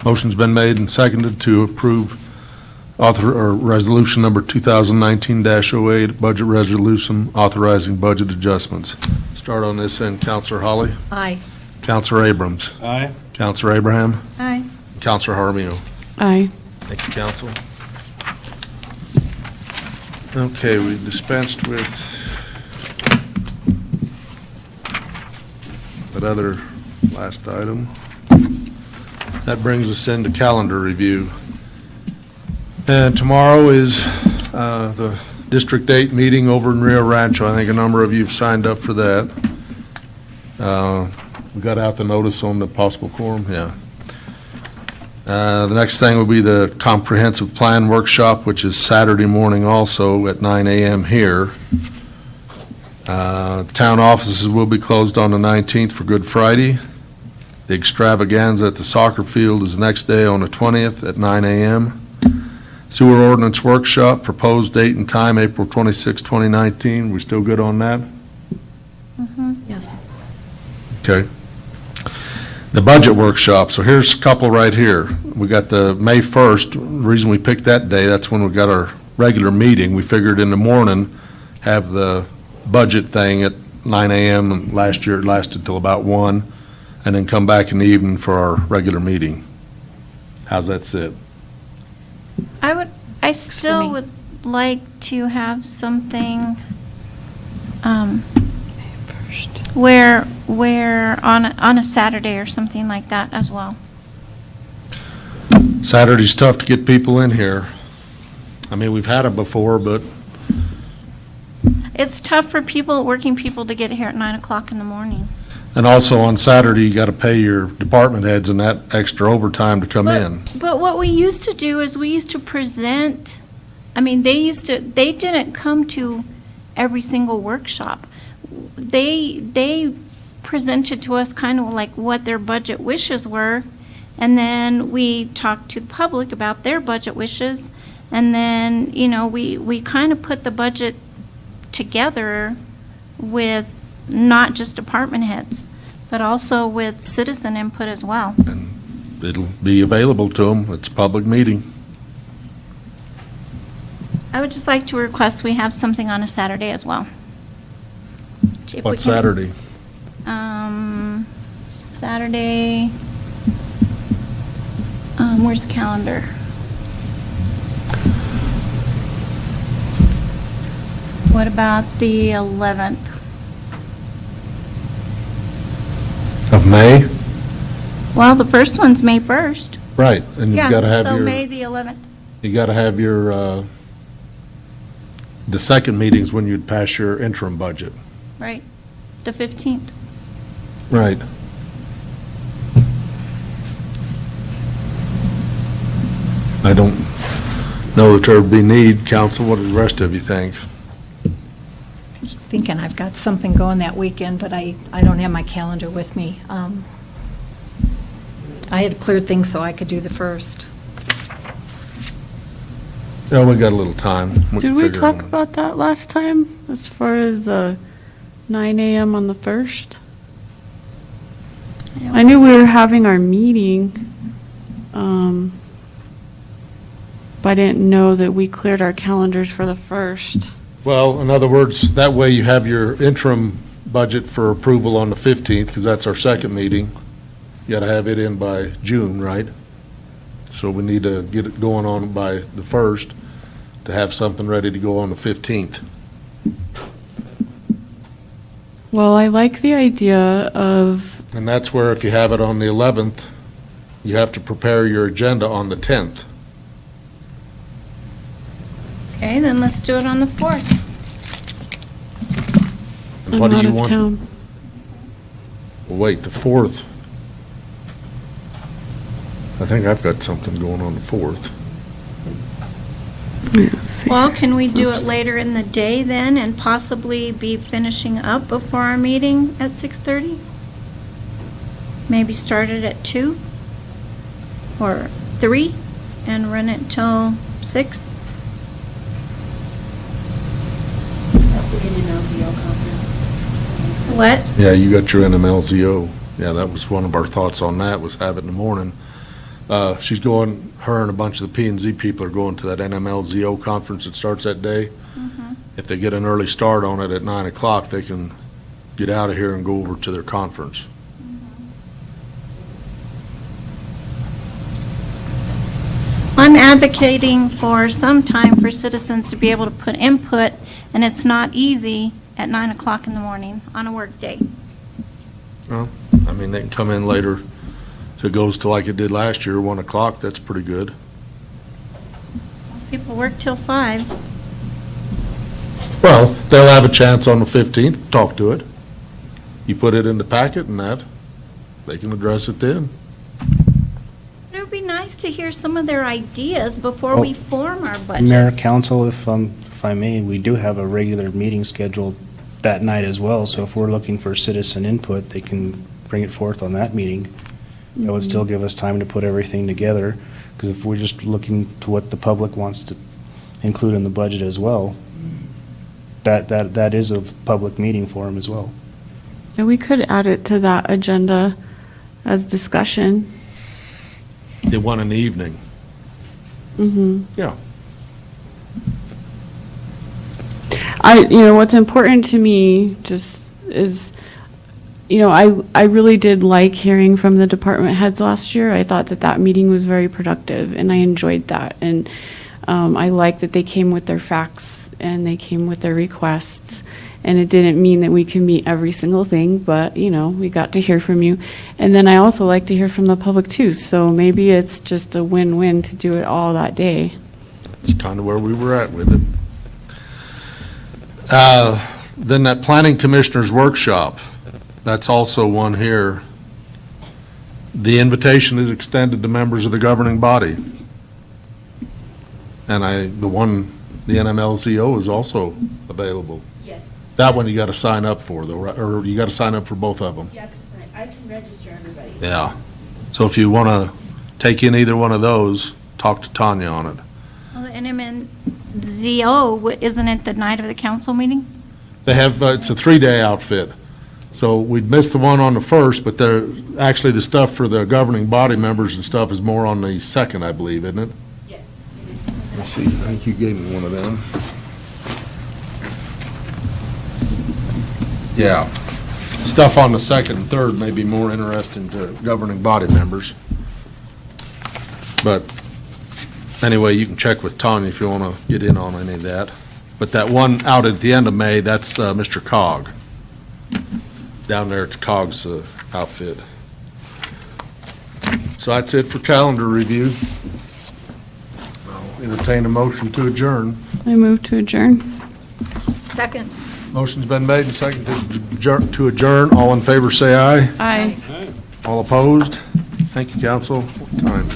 Motion's been made and seconded to approve resolution number 2019-08, budget resolution authorizing budget adjustments. Start on this end, Counselor Holly. Aye. Counselor Abrams. Aye. Counselor Abraham. Aye. Counselor Jaramillo. Aye. Thank you, Council. Okay, we dispensed with that other last item. That brings us into calendar review. And tomorrow is the District 8 meeting over in Rio Rancho. I think a number of you have signed up for that. We got out the notice on the possible quorum, yeah. The next thing will be the comprehensive plan workshop, which is Saturday morning also at 9 a.m. here. The town offices will be closed on the 19th for Good Friday. The extravaganza at the soccer field is the next day on the 20th at 9 a.m. Sewer ordinance workshop, proposed date and time, April 26, 2019. We still good on that? Yes. Okay. The budget workshop, so here's a couple right here. We got the May 1st, the reason we picked that day, that's when we got our regular meeting. We figured in the morning, have the budget thing at 9 a.m., and last year it lasted till about 1, and then come back in the evening for our regular meeting. How's that sit? I still would like to have something, where on a Saturday or something like that as well. Saturday's tough to get people in here. I mean, we've had it before, but It's tough for working people to get here at 9 o'clock in the morning. and also on Saturday, you got to pay your department heads and that extra overtime to come in. But what we used to do is we used to present, I mean, they didn't come to every single workshop. They presented to us kind of like what their budget wishes were, and then we talked to the public about their budget wishes, and then, we kind of put the budget together with not just department heads, but also with citizen input as well. It'll be available to them. It's a public meeting. I would just like to request we have something on a Saturday as well. If we What can- Saturday? Saturday, where's the calendar? What about the 11th? Of May? Well, the first one's May 1st. Right, and you've got to have So your, May the 11th. you got to have your, the second meeting's when you'd pass your interim budget. Right, the 15th. Right. I don't know that there'd be need, council, what do the rest of you think? Thinking I've got something going that weekend, but I don't have my calendar with me. I had cleared things so I could do the first. Yeah, we got a little time. Did can we figure it talk out. about that last time, as far as 9 a.m. on the 1st? I knew we were having our meeting, but I didn't know that we cleared our calendars for the 1st. Well, in other words, that way you have your interim budget for approval on the 15th, because that's our second meeting. You got to have it in by June, right? So we need to get it going on by the 1st to have something ready to go on the 15th. Well, I like the idea of, And that's where if you have it on the 11th, you have to prepare your agenda on the 10th. Okay, then let's do it on the 4th. And I'm what do out you of want? town. Well, wait, the 4th. I think I've got something going on the 4th. Let's see. Well, can we do it later in the day then and possibly be finishing up before our meeting at 6:30? Maybe start it at 2 or 3 and run it till 6? That's the NMLZO conference. What? Yeah, you got your NMLZO. Yeah, that was one of our thoughts on that, was have it in the morning. She's going, her and a bunch of the P&Z people are going to that NMLZO conference that starts that day. If they get an early start on it at 9 o'clock, they can get out of here and go over to their conference. I'm advocating for some time for citizens to be able to put input, and it's not easy at 9 o'clock in the morning on a work day. Well, I mean, they can come in later. If it goes to like it did last year, 1 o'clock, that's pretty good. Most people work till 5. Well, they'll have a chance on the 15th to talk to it. You put it in the packet and that, they can address it then. It would be nice to hear some of their ideas before we form our Mayor, budget. council, if I may, we do have a regular meeting scheduled that night as well, so if we're looking for citizen input, they can bring it forth on that meeting. That would still give us time to put everything together, because if we're just looking to what the public wants to include in the budget as well, that is a public meeting for them as well. Yeah, we could add it to that agenda as discussion. They want in the evening. Mm-hmm. Yeah. What's important to me just is, I really did like hearing from the department heads last year. I thought that meeting was very productive, and I enjoyed that. And I like that they came with their facts and they came with their requests. And it didn't mean that we can meet every single thing, but, we got to hear from you. And then I also like to hear from the public too. So maybe it's just a win-win to do it all that day. It's kind of where we were at with it. Then that planning commissioners workshop, that's also one here. The invitation is extended to members of the governing body. And the NMLZO is also available. Yes. That one you got to sign up for though, right? Or you got to sign up for both of them? You have to sign, I can register everybody. Yeah. So if you want to take in either one of those, talk to Tanya on it. Well, the NMNZO, isn't it the night of the council meeting? They have, it's a 3-day outfit. So we'd missed the one on the 1st, but actually the stuff for the governing body members and stuff is more on the 2nd, I believe, isn't it? Yes. Let's see, I think you gave me one of them. Yeah. Stuff on the 2nd and 3rd may be more interesting to governing body members. But anyway, you can check with Tanya if you want to get in on any of that. But that one out at the end of May, that's Mr. Cog, down there at Cog's outfit. So that's it for calendar review. I'll entertain a motion to adjourn. I move to adjourn. Second. Motion's been made and seconded to adjourn. All in favor, say aye. Aye. All opposed? Thank you, council. What time?